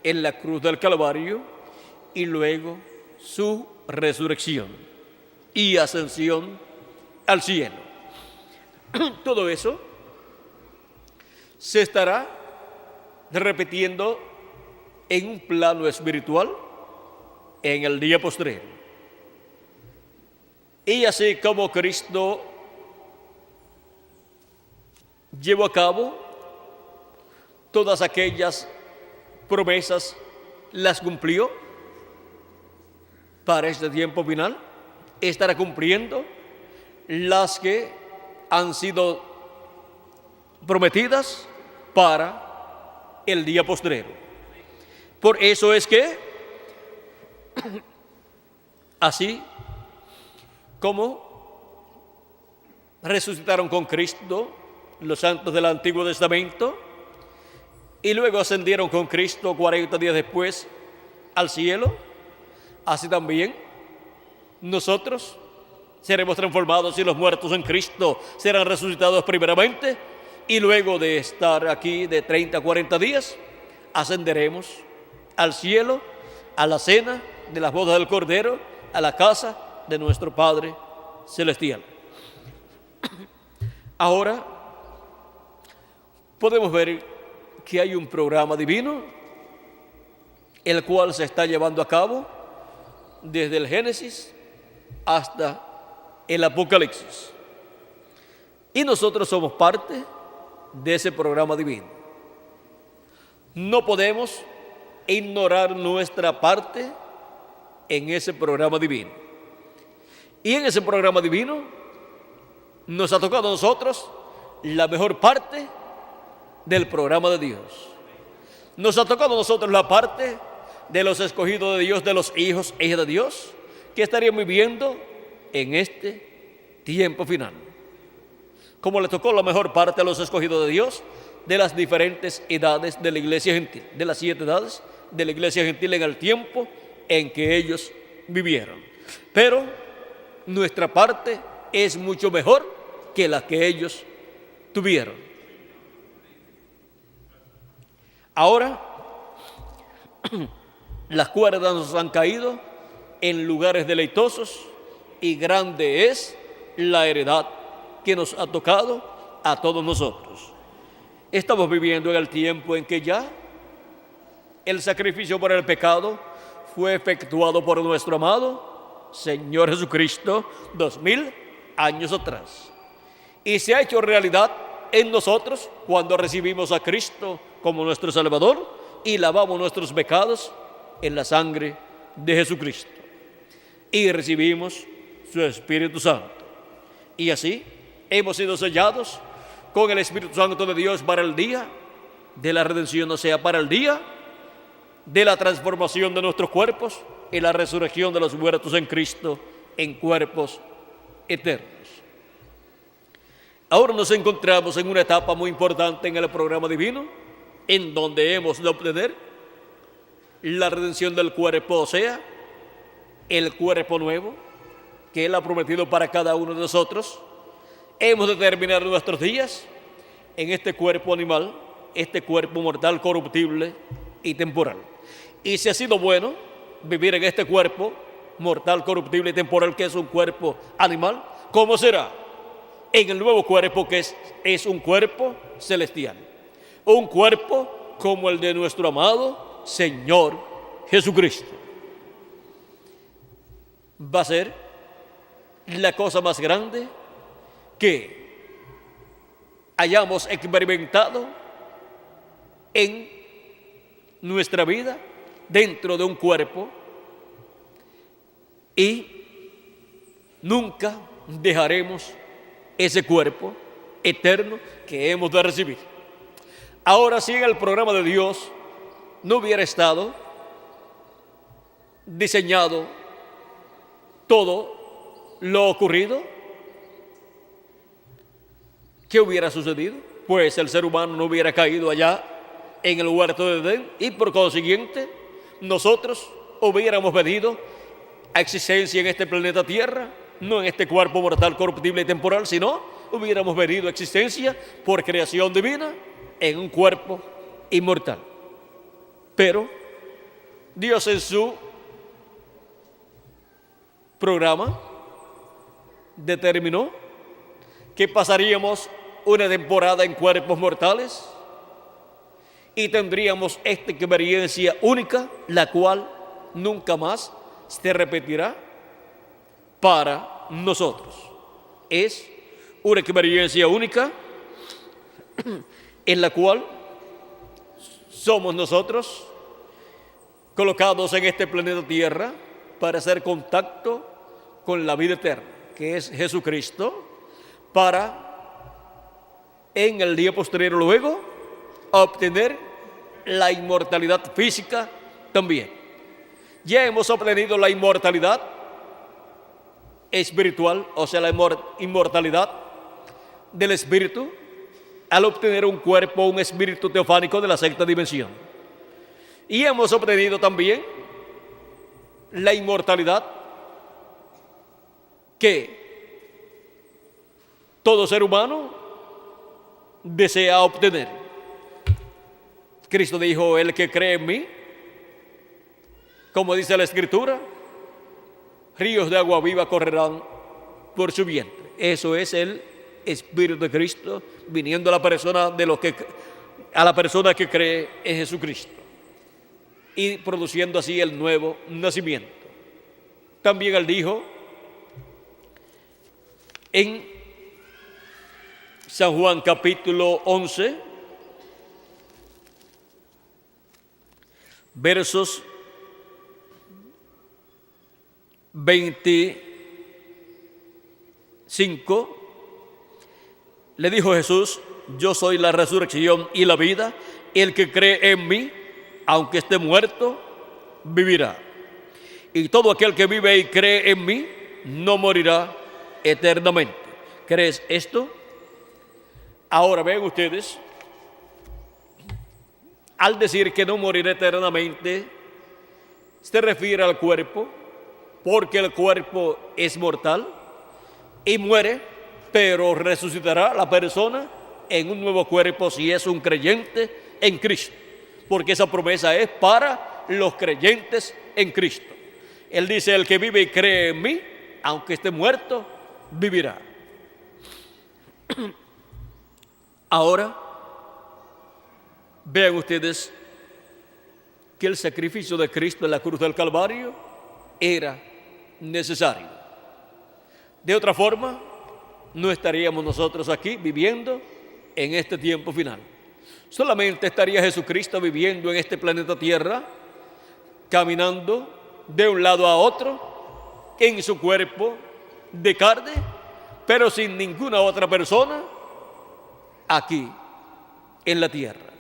en la cruz del Calvario y luego su resurrección y ascensión al cielo. Todo eso se estará repitiendo en un plano espiritual en el día postrero. Y así como Cristo llevó a cabo todas aquellas promesas, las cumplió, para este tiempo final estará cumpliendo las que han sido prometidas para el día postrero. Por eso es que, así como resucitaron con Cristo los santos del Antiguo Testamento y luego ascendieron con Cristo 40 días después al cielo, así también nosotros seremos transformados y los muertos en Cristo serán resucitados primeramente y luego de estar aquí de 30 a 40 días ascenderemos al cielo, a la cena de las bodas del Cordero, a la casa de nuestro Padre Celestial. Ahora podemos ver que hay un programa divino, el cual se está llevando a cabo desde el Génesis hasta el Apocalipsis. Y nosotros somos parte de ese programa divino. No podemos ignorar nuestra parte en ese programa divino. Y en ese programa divino nos ha tocado a nosotros la mejor parte del programa de Dios. Nos ha tocado a nosotros la parte de los escogidos de Dios, de los hijos e hijas de Dios, que estarían viviendo en este tiempo final. Como le tocó la mejor parte a los escogidos de Dios, de las diferentes edades de la iglesia gentil, de las 7 edades de la iglesia gentil en el tiempo en que ellos vivieron. Pero nuestra parte es mucho mejor que la que ellos tuvieron. Ahora, las cuerdas nos han caído en lugares deleitosos y grande es la heredad que nos ha tocado a todos nosotros. Estamos viviendo en el tiempo en que ya el sacrificio por el pecado fue efectuado por nuestro amado Señor Jesucristo 2000 años atrás. Y se ha hecho realidad en nosotros cuando recibimos a Cristo como nuestro Salvador y lavamos nuestros pecados en la sangre de Jesucristo. Y recibimos su Espíritu Santo. Y así hemos sido sellados con el Espíritu Santo de Dios para el día de la redención, o sea, para el día de la transformación de nuestros cuerpos y la resurrección de los muertos en Cristo en cuerpos eternos. Ahora nos encontramos en una etapa muy importante en el programa divino, en donde hemos de obtener la redención del cuerpo, o sea, el cuerpo nuevo que Él ha prometido para cada uno de nosotros. Hemos de terminar nuestros días en este cuerpo animal, este cuerpo mortal, corruptible y temporal. Y si ha sido bueno vivir en este cuerpo mortal, corruptible y temporal, que es un cuerpo animal, ¿cómo será en el nuevo cuerpo que es un cuerpo celestial? Un cuerpo como el de nuestro amado Señor Jesucristo. Va a ser la cosa más grande que hayamos experimentado en nuestra vida dentro de un cuerpo, y nunca dejaremos ese cuerpo eterno que hemos de recibir. Ahora, si en el programa de Dios no hubiera estado diseñado todo lo ocurrido, ¿qué hubiera sucedido? pues el ser humano no hubiera caído allá en el huerto de Edén y por consiguiente nosotros hubiéramos venido a existencia en este planeta Tierra, no en este cuerpo mortal, corruptible y temporal, sino hubiéramos venido a existencia por creación divina en un cuerpo inmortal. Pero Dios en su programa determinó que pasaríamos una temporada en cuerpos mortales y tendríamos esta experiencia única, la cual nunca más se repetirá para nosotros. Es una experiencia única en la cual somos nosotros colocados en este planeta Tierra para hacer contacto con la vida eterna, que es Jesucristo, para en el día posterior luego obtener la inmortalidad física también. Ya hemos obtenido la inmortalidad espiritual, o sea, la inmortalidad del espíritu, al obtener un cuerpo, un espíritu teofánico de la sexta dimensión. Y hemos obtenido también la inmortalidad que todo ser humano desea obtener. Cristo dijo: el que cree en mí, como dice la Escritura, ríos de agua viva correrán por su vientre. Eso es el Espíritu de Cristo viniendo a la persona a la persona que cree en Jesucristo y produciendo así el nuevo nacimiento. También él dijo en San Juan capítulo 11, versos 25, le dijo Jesús: yo soy la resurrección y la vida, el que cree en mí, aunque esté muerto, vivirá. Y todo aquel que vive y cree en mí, no morirá eternamente. ¿Crees esto? Ahora ven ustedes, al decir que no morirá eternamente, se refiere al cuerpo, porque el cuerpo es mortal y muere, pero resucitará la persona en un nuevo cuerpo si es un creyente en Cristo, porque esa promesa es para los creyentes en Cristo. Él dice: el que vive y cree en mí, aunque esté muerto, vivirá. Ahora, vean ustedes que el sacrificio de Cristo en la cruz del Calvario era necesario. De otra forma, no estaríamos nosotros aquí viviendo en este tiempo final. Solamente estaría Jesucristo viviendo en este planeta Tierra, caminando de un lado a otro en su cuerpo de carne, pero sin ninguna otra persona aquí en la tierra.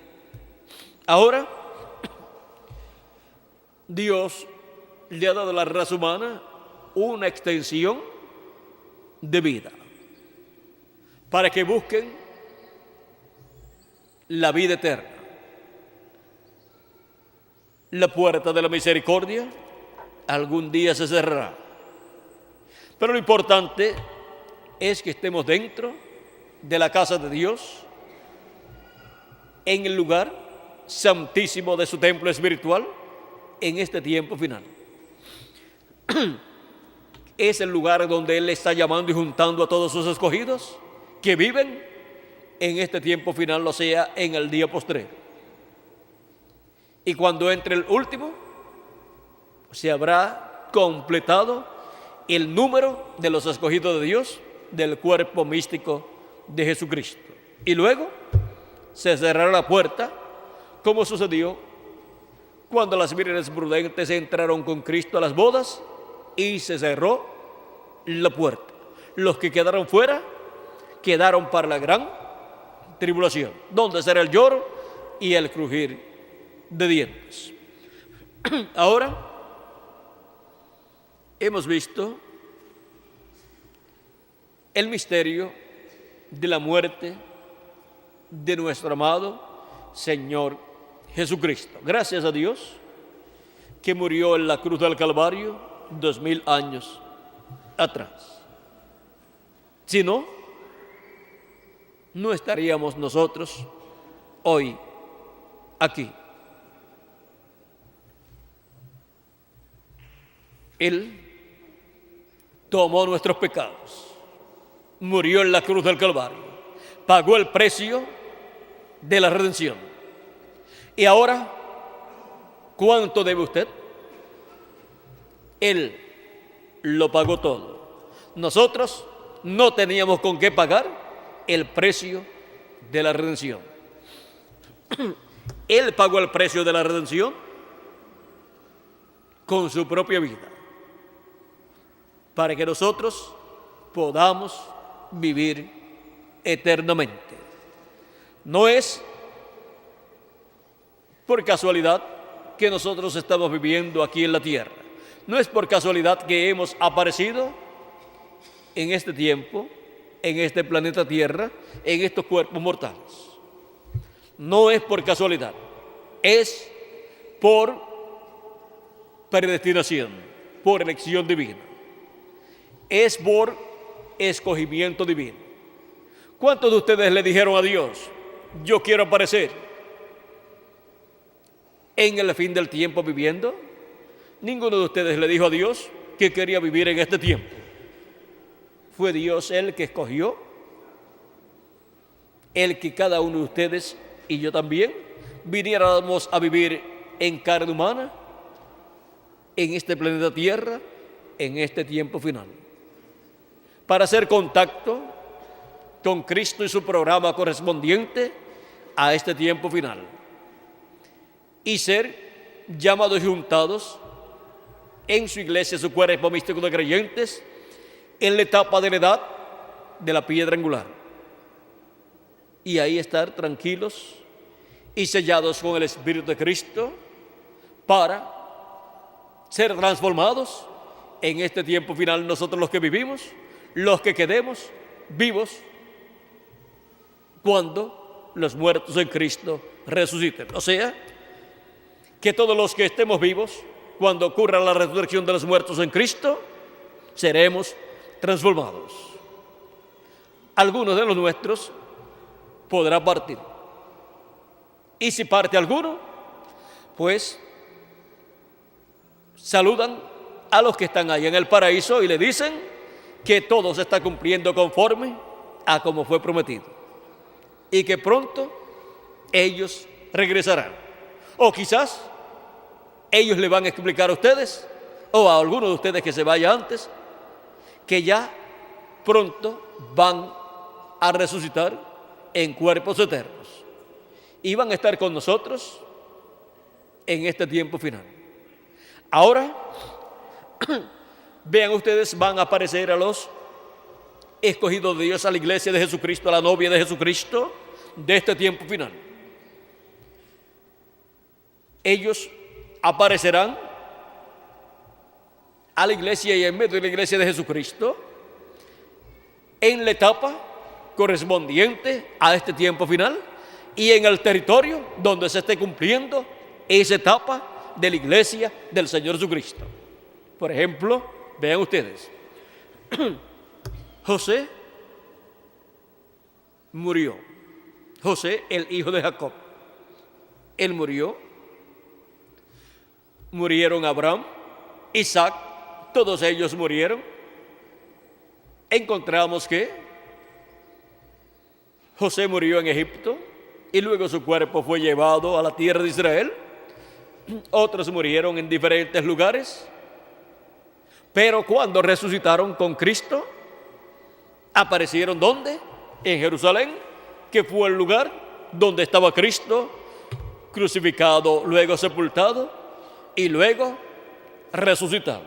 Ahora, Dios le ha dado a la raza humana una extensión de vida para que busquen la vida eterna. La puerta de la misericordia algún día se cerrará, pero lo importante es que estemos dentro de la casa de Dios, en el lugar santísimo de su templo espiritual, en este tiempo final. Es el lugar donde Él está llamando y juntando a todos sus escogidos que viven en este tiempo final, o sea, en el día postrero. Y cuando entre el último, se habrá completado el número de los escogidos de Dios del cuerpo místico de Jesucristo. Y luego se cerrará la puerta, como sucedió cuando las vírgenes prudentes entraron con Cristo a las bodas y se cerró la puerta. Los que quedaron fuera quedaron para la gran tribulación, donde será el lloro y el crujir de dientes. Ahora hemos visto el misterio de la muerte de nuestro amado Señor Jesucristo. Gracias a Dios que murió en la cruz del Calvario 2000 años atrás. Si no, no estaríamos nosotros hoy aquí. Él tomó nuestros pecados, murió en la cruz del Calvario, pagó el precio de la redención. Y ahora, ¿cuánto debe usted? Él lo pagó todo. Nosotros no teníamos con qué pagar el precio de la redención. Él pagó el precio de la redención con su propia vida, para que nosotros podamos vivir eternamente. No es por casualidad que nosotros estamos viviendo aquí en la tierra. No es por casualidad que hemos aparecido en este tiempo, en este planeta Tierra, en estos cuerpos mortales. No es por casualidad, es por predestinación, por elección divina. Es por escogimiento divino. ¿Cuántos de ustedes le dijeron a Dios, yo quiero aparecer en el fin del tiempo viviendo? Ninguno de ustedes le dijo a Dios que quería vivir en este tiempo. Fue Dios el que escogió, el que cada uno de ustedes y yo también viniéramos a vivir en carne humana, en este planeta Tierra, en este tiempo final, para hacer contacto con Cristo y su programa correspondiente a este tiempo final, y ser llamados y juntados en su iglesia, su cuerpo místico de creyentes, en la etapa de la edad de la piedra angular, y ahí estar tranquilos y sellados con el Espíritu de Cristo para ser transformados en este tiempo final, nosotros los que vivimos, los que quedemos vivos cuando los muertos en Cristo resuciten. O sea, que todos los que estemos vivos, cuando ocurra la resurrección de los muertos en Cristo, seremos transformados. Algunos de los nuestros podrá partir. Y si parte alguno, pues saludan a los que están ahí en el paraíso y le dicen que todo se está cumpliendo conforme a como fue prometido y que pronto ellos regresarán. O quizás ellos le van a explicar a ustedes o a alguno de ustedes que se vaya antes que ya pronto van a resucitar en cuerpos eternos y van a estar con nosotros en este tiempo final. Ahora, vean ustedes, van a aparecer a los escogidos de Dios, a la iglesia de Jesucristo, a la novia de Jesucristo de este tiempo final. Ellos aparecerán a la iglesia y en medio de la iglesia de Jesucristo en la etapa correspondiente a este tiempo final y en el territorio donde se esté cumpliendo esa etapa de la iglesia del Señor Jesucristo. Por ejemplo, vean ustedes, José murió. José, el hijo de Jacob, él murió. Murieron Abraham, Isaac, todos ellos murieron. Encontramos que José murió en Egipto y luego su cuerpo fue llevado a la tierra de Israel. Otros murieron en diferentes lugares, pero cuando resucitaron con Cristo, aparecieron ¿dónde? En Jerusalén, que fue el lugar donde estaba Cristo, crucificado, luego sepultado y luego resucitado.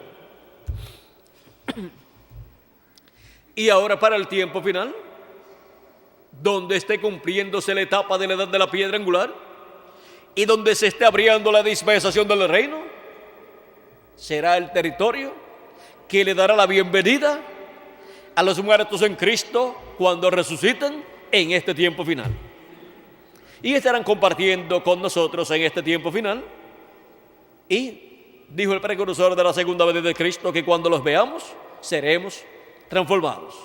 Y ahora para el tiempo final, donde esté cumpliéndose la etapa de la edad de la piedra angular y donde se esté abriendo la dispensación del reino, será el territorio que le dará la bienvenida a los muertos en Cristo cuando resuciten en este tiempo final. y estarán compartiendo con nosotros en este tiempo final. Y dijo el precursor de la segunda venida de Cristo que cuando los veamos seremos transformados.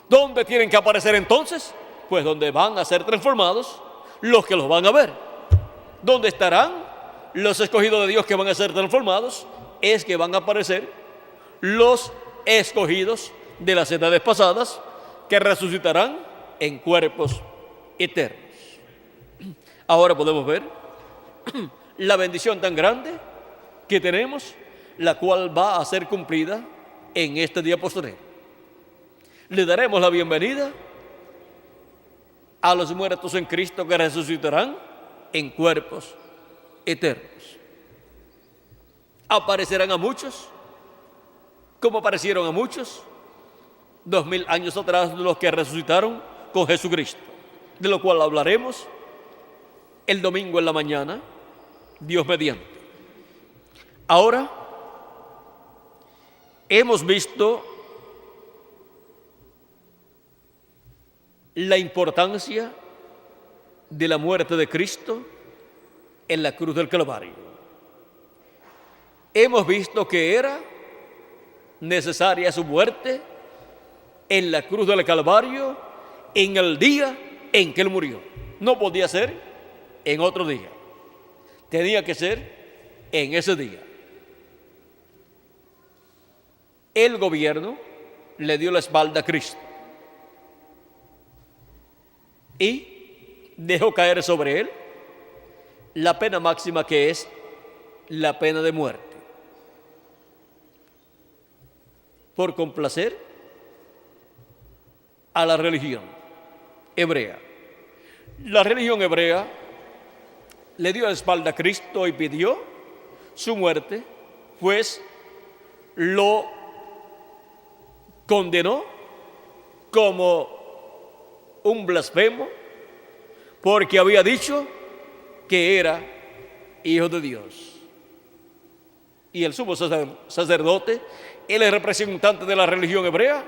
¿Dónde tienen que aparecer entonces? Pues donde van a ser transformados los que los van a ver. ¿Dónde estarán los escogidos de Dios que van a ser transformados? Es que van a aparecer los escogidos de las edades pasadas que resucitarán en cuerpos eternos. Ahora podemos ver la bendición tan grande que tenemos, la cual va a ser cumplida en este día postrero. Le daremos la bienvenida a los muertos en Cristo que resucitarán en cuerpos eternos. Aparecerán a muchos, como aparecieron a muchos 2000 años atrás los que resucitaron con Jesucristo, de lo cual hablaremos el domingo en la mañana, Dios mediante. Ahora hemos visto la importancia de la muerte de Cristo en la cruz del Calvario. Hemos visto que era necesaria su muerte en la cruz del Calvario en el día en que Él murió. No podía ser en otro día. Tenía que ser en ese día. El gobierno le dio la espalda a Cristo y dejó caer sobre Él la pena máxima, que es la pena de muerte, por complacer a la religión hebrea. La religión hebrea le dio la espalda a Cristo y pidió su muerte, pues lo condenó como un blasfemo, porque había dicho que era hijo de Dios. Y el sumo sacerdote, él es representante de la religión hebrea,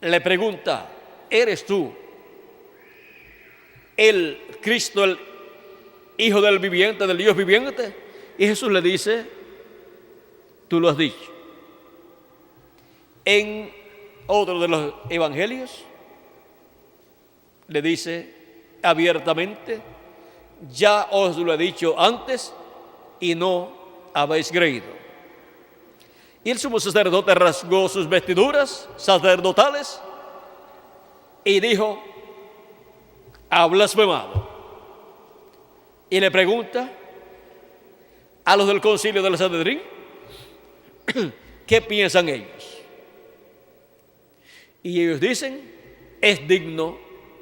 le pregunta: ¿eres tú el Cristo, el Hijo del viviente, del Dios viviente? Y Jesús le dice: tú lo has dicho. En otro de los evangelios le dice abiertamente: ya os lo he dicho antes y no habéis creído. Y el sumo sacerdote rasgó sus vestiduras sacerdotales y dijo: ha blasfemado. Y le pregunta a los del concilio del Sanedrín qué piensan ellos. Y ellos dicen: es digno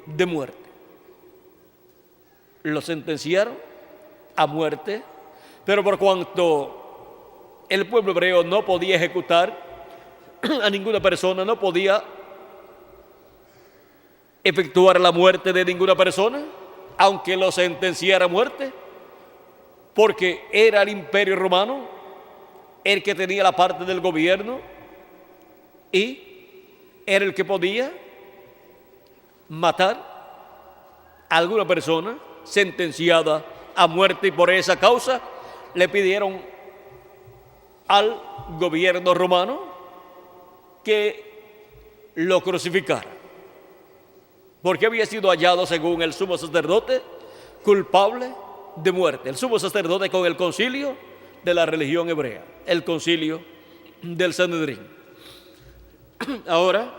de muerte. Lo sentenciaron a muerte, pero por cuanto el pueblo hebreo no podía ejecutar a ninguna persona, no podía efectuar la muerte de ninguna persona, aunque lo sentenciara a muerte, porque era el Imperio Romano el que tenía la parte del gobierno y era el que podía matar a alguna persona sentenciada a muerte, y por esa causa le pidieron al gobierno romano que lo crucificara, porque había sido hallado, según el sumo sacerdote, culpable de muerte. El sumo sacerdote con el concilio de la religión hebrea, el concilio del Sanedrín. Ahora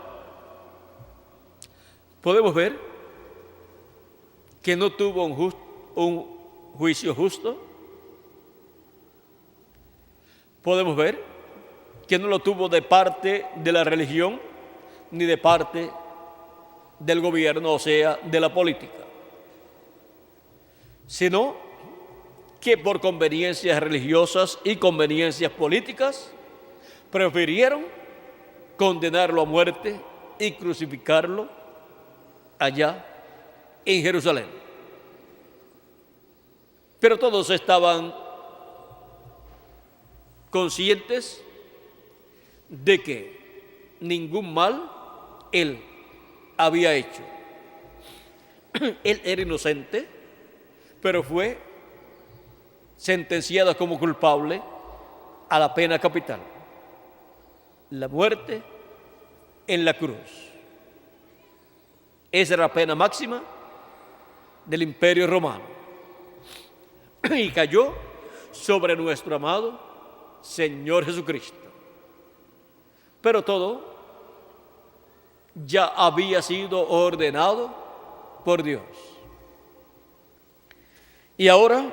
podemos ver que no tuvo un juicio justo. Podemos ver que no lo tuvo de parte de la religión ni de parte del gobierno, o sea, de la política, sino que por conveniencias religiosas y conveniencias políticas prefirieron condenarlo a muerte y crucificarlo allá en Jerusalén. Pero todos estaban conscientes de que ningún mal él había hecho. Él era inocente, pero fue sentenciado como culpable a la pena capital, la muerte en la cruz. Esa era la pena máxima del Imperio Romano. Y cayó sobre nuestro amado Señor Jesucristo. Pero todo ya había sido ordenado por Dios. Y ahora,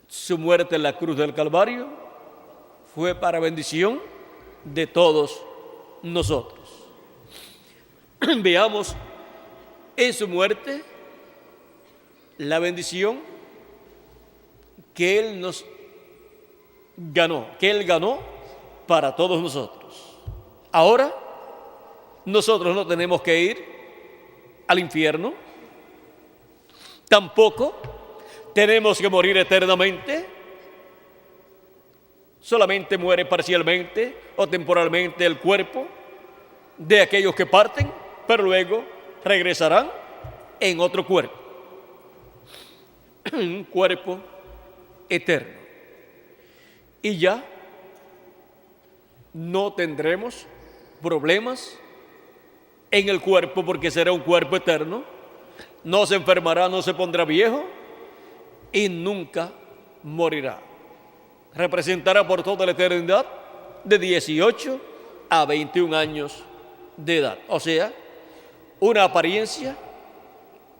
su muerte en la cruz del Calvario fue para bendición de todos nosotros. Veamos en su muerte la bendición que Él nos ganó, que Él ganó para todos nosotros. Ahora, nosotros no tenemos que ir al infierno, tampoco tenemos que morir eternamente, solamente muere parcialmente o temporalmente el cuerpo de aquellos que parten, pero luego regresarán en otro cuerpo, un cuerpo eterno. Y ya no tendremos problemas en el cuerpo porque será un cuerpo eterno, no se enfermará, no se pondrá viejo y nunca morirá. Representará por toda la eternidad de 18 a 21 años de edad, o sea, una apariencia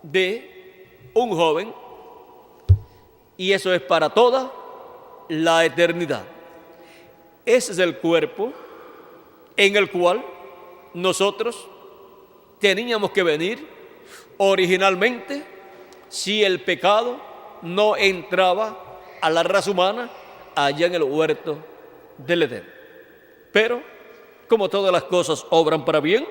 de un joven, y eso es para toda la eternidad. Ese es el cuerpo en el cual nosotros teníamos que venir originalmente si el pecado no entraba a la raza humana allá en el huerto del Edén. Pero, como todas las cosas obran para bien,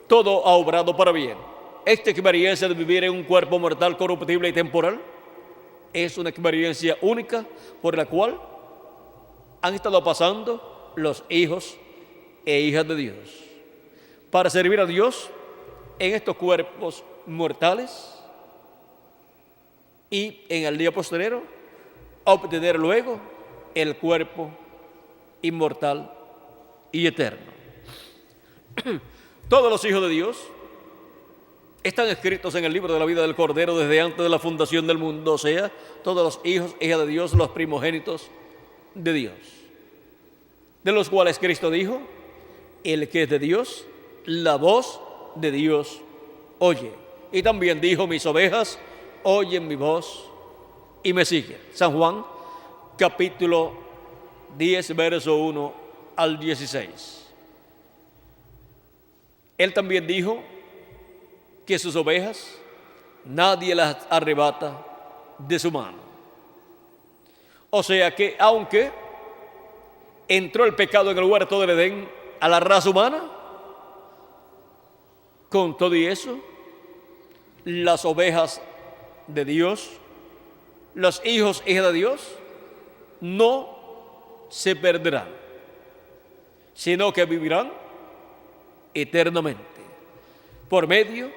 todo ha obrado para bien. Esta experiencia de vivir en un cuerpo mortal, corruptible y temporal es una experiencia única por la cual han estado pasando los hijos e hijas de Dios para servir a Dios en estos cuerpos mortales y en el día posterior obtener luego el cuerpo inmortal y eterno. Todos los hijos de Dios están escritos en el libro de la vida del Cordero desde antes de la fundación del mundo, o sea, todos los hijos e hijas de Dios, los primogénitos de Dios, de los cuales Cristo dijo: el que es de Dios, la voz de Dios oye. Y también dijo: mis ovejas oyen mi voz y me siguen. San Juan, capítulo 10, verso 1 al 16. Él también dijo que sus ovejas nadie las arrebata de su mano. O sea que aunque entró el pecado en el huerto del Edén a la raza humana, con todo y eso, las ovejas de Dios, los hijos e hijas de Dios, no se perderán, sino que vivirán eternamente por medio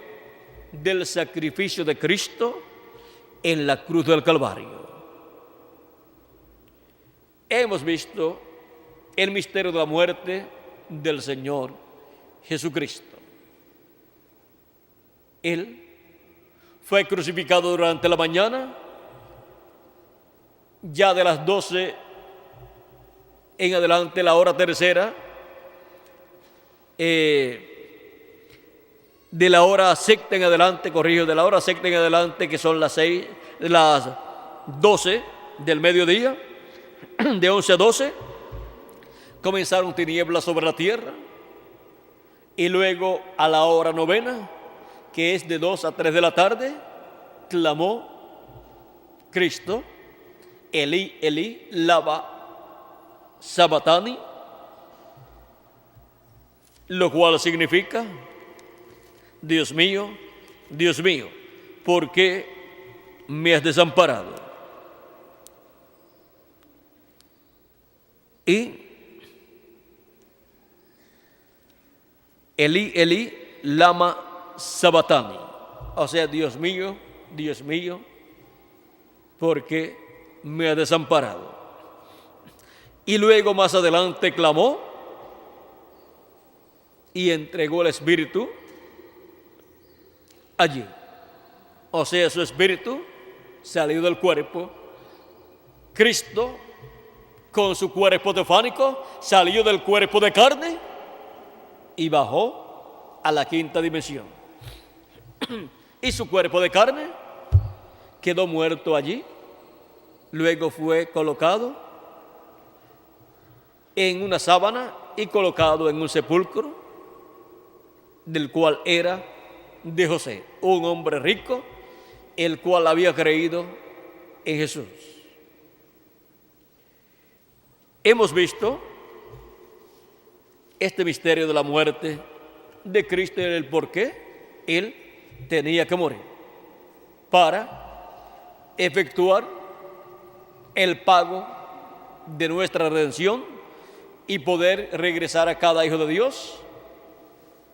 del sacrificio de Cristo en la cruz del Calvario. Hemos visto el misterio de la muerte del Señor Jesucristo. Él fue crucificado durante la mañana, ya de las 12 en adelante, la hora tercera, de la hora sexta en adelante, de la hora sexta en adelante, que son las 12 del mediodía, de 11 a 12, comenzaron tinieblas sobre la tierra, y luego a la hora novena, que es de 2 a 3 de la tarde, clamó Cristo: Elí, Elí, lama sabachthani, lo cual significa: Dios mío, ¿por qué me has desamparado? Y Elí, Elí, lama sabatani, o sea, Dios mío, ¿por qué me ha desamparado? Y luego más adelante clamó y entregó el Espíritu allí. O sea, su Espíritu salió del cuerpo. Cristo, con su cuerpo teofánico, salió del cuerpo de carne y bajó a la quinta dimensión. Y su cuerpo de carne quedó muerto allí. Luego fue colocado en una sábana y colocado en un sepulcro, del cual era de José, un hombre rico, el cual había creído en Jesús. Hemos visto este misterio de la muerte de Cristo y el por qué Él tenía que morir para efectuar el pago de nuestra redención y poder regresar a cada hijo de Dios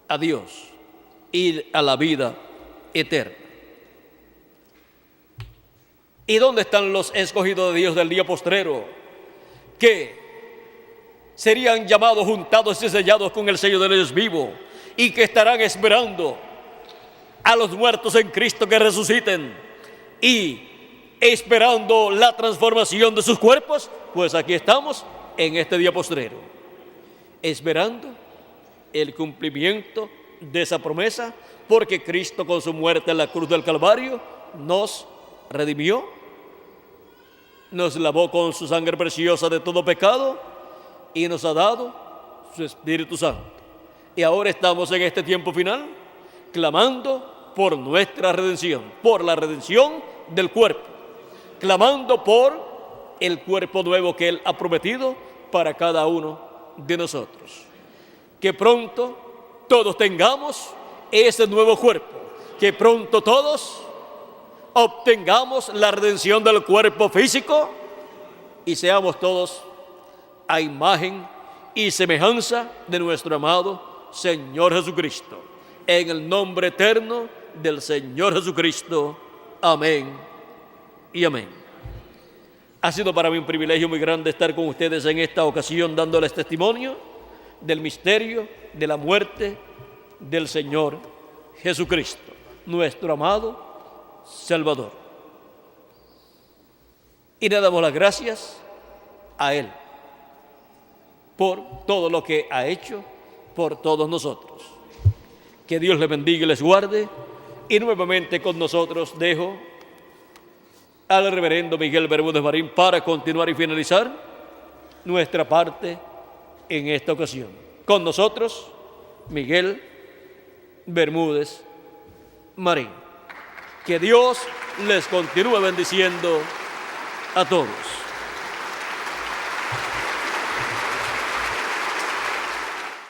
a Dios y a la vida eterna. ¿Y dónde están los escogidos de Dios del día postrero, que serían llamados, juntados y sellados con el sello del Dios vivo, y que estarán esperando a los muertos en Cristo que resuciten y esperando la transformación de sus cuerpos? Pues aquí estamos en este día postrero, esperando el cumplimiento de esa promesa, porque Cristo con su muerte en la cruz del Calvario nos redimió, nos lavó con su sangre preciosa de todo pecado y nos ha dado su Espíritu Santo. Y ahora estamos en este tiempo final clamando por nuestra redención, por la redención del cuerpo, clamando por el cuerpo nuevo que Él ha prometido para cada uno de nosotros. Que pronto todos tengamos ese nuevo cuerpo, que pronto todos obtengamos la redención del cuerpo físico y seamos todos a imagen y semejanza de nuestro amado Señor Jesucristo. En el nombre eterno del Señor Jesucristo. Amén y amén. Ha sido para mí un privilegio muy grande estar con ustedes en esta ocasión, dándoles testimonio del misterio de la muerte del Señor Jesucristo, nuestro amado Salvador. Y le damos las gracias a Él por todo lo que ha hecho por todos nosotros. Que Dios les bendiga y les guarde. Y nuevamente con nosotros dejo al reverendo Miguel Bermúdez Marín para continuar y finalizar nuestra parte en esta ocasión. Con nosotros, Miguel Bermúdez Marín. Que Dios les continúe bendiciendo a todos.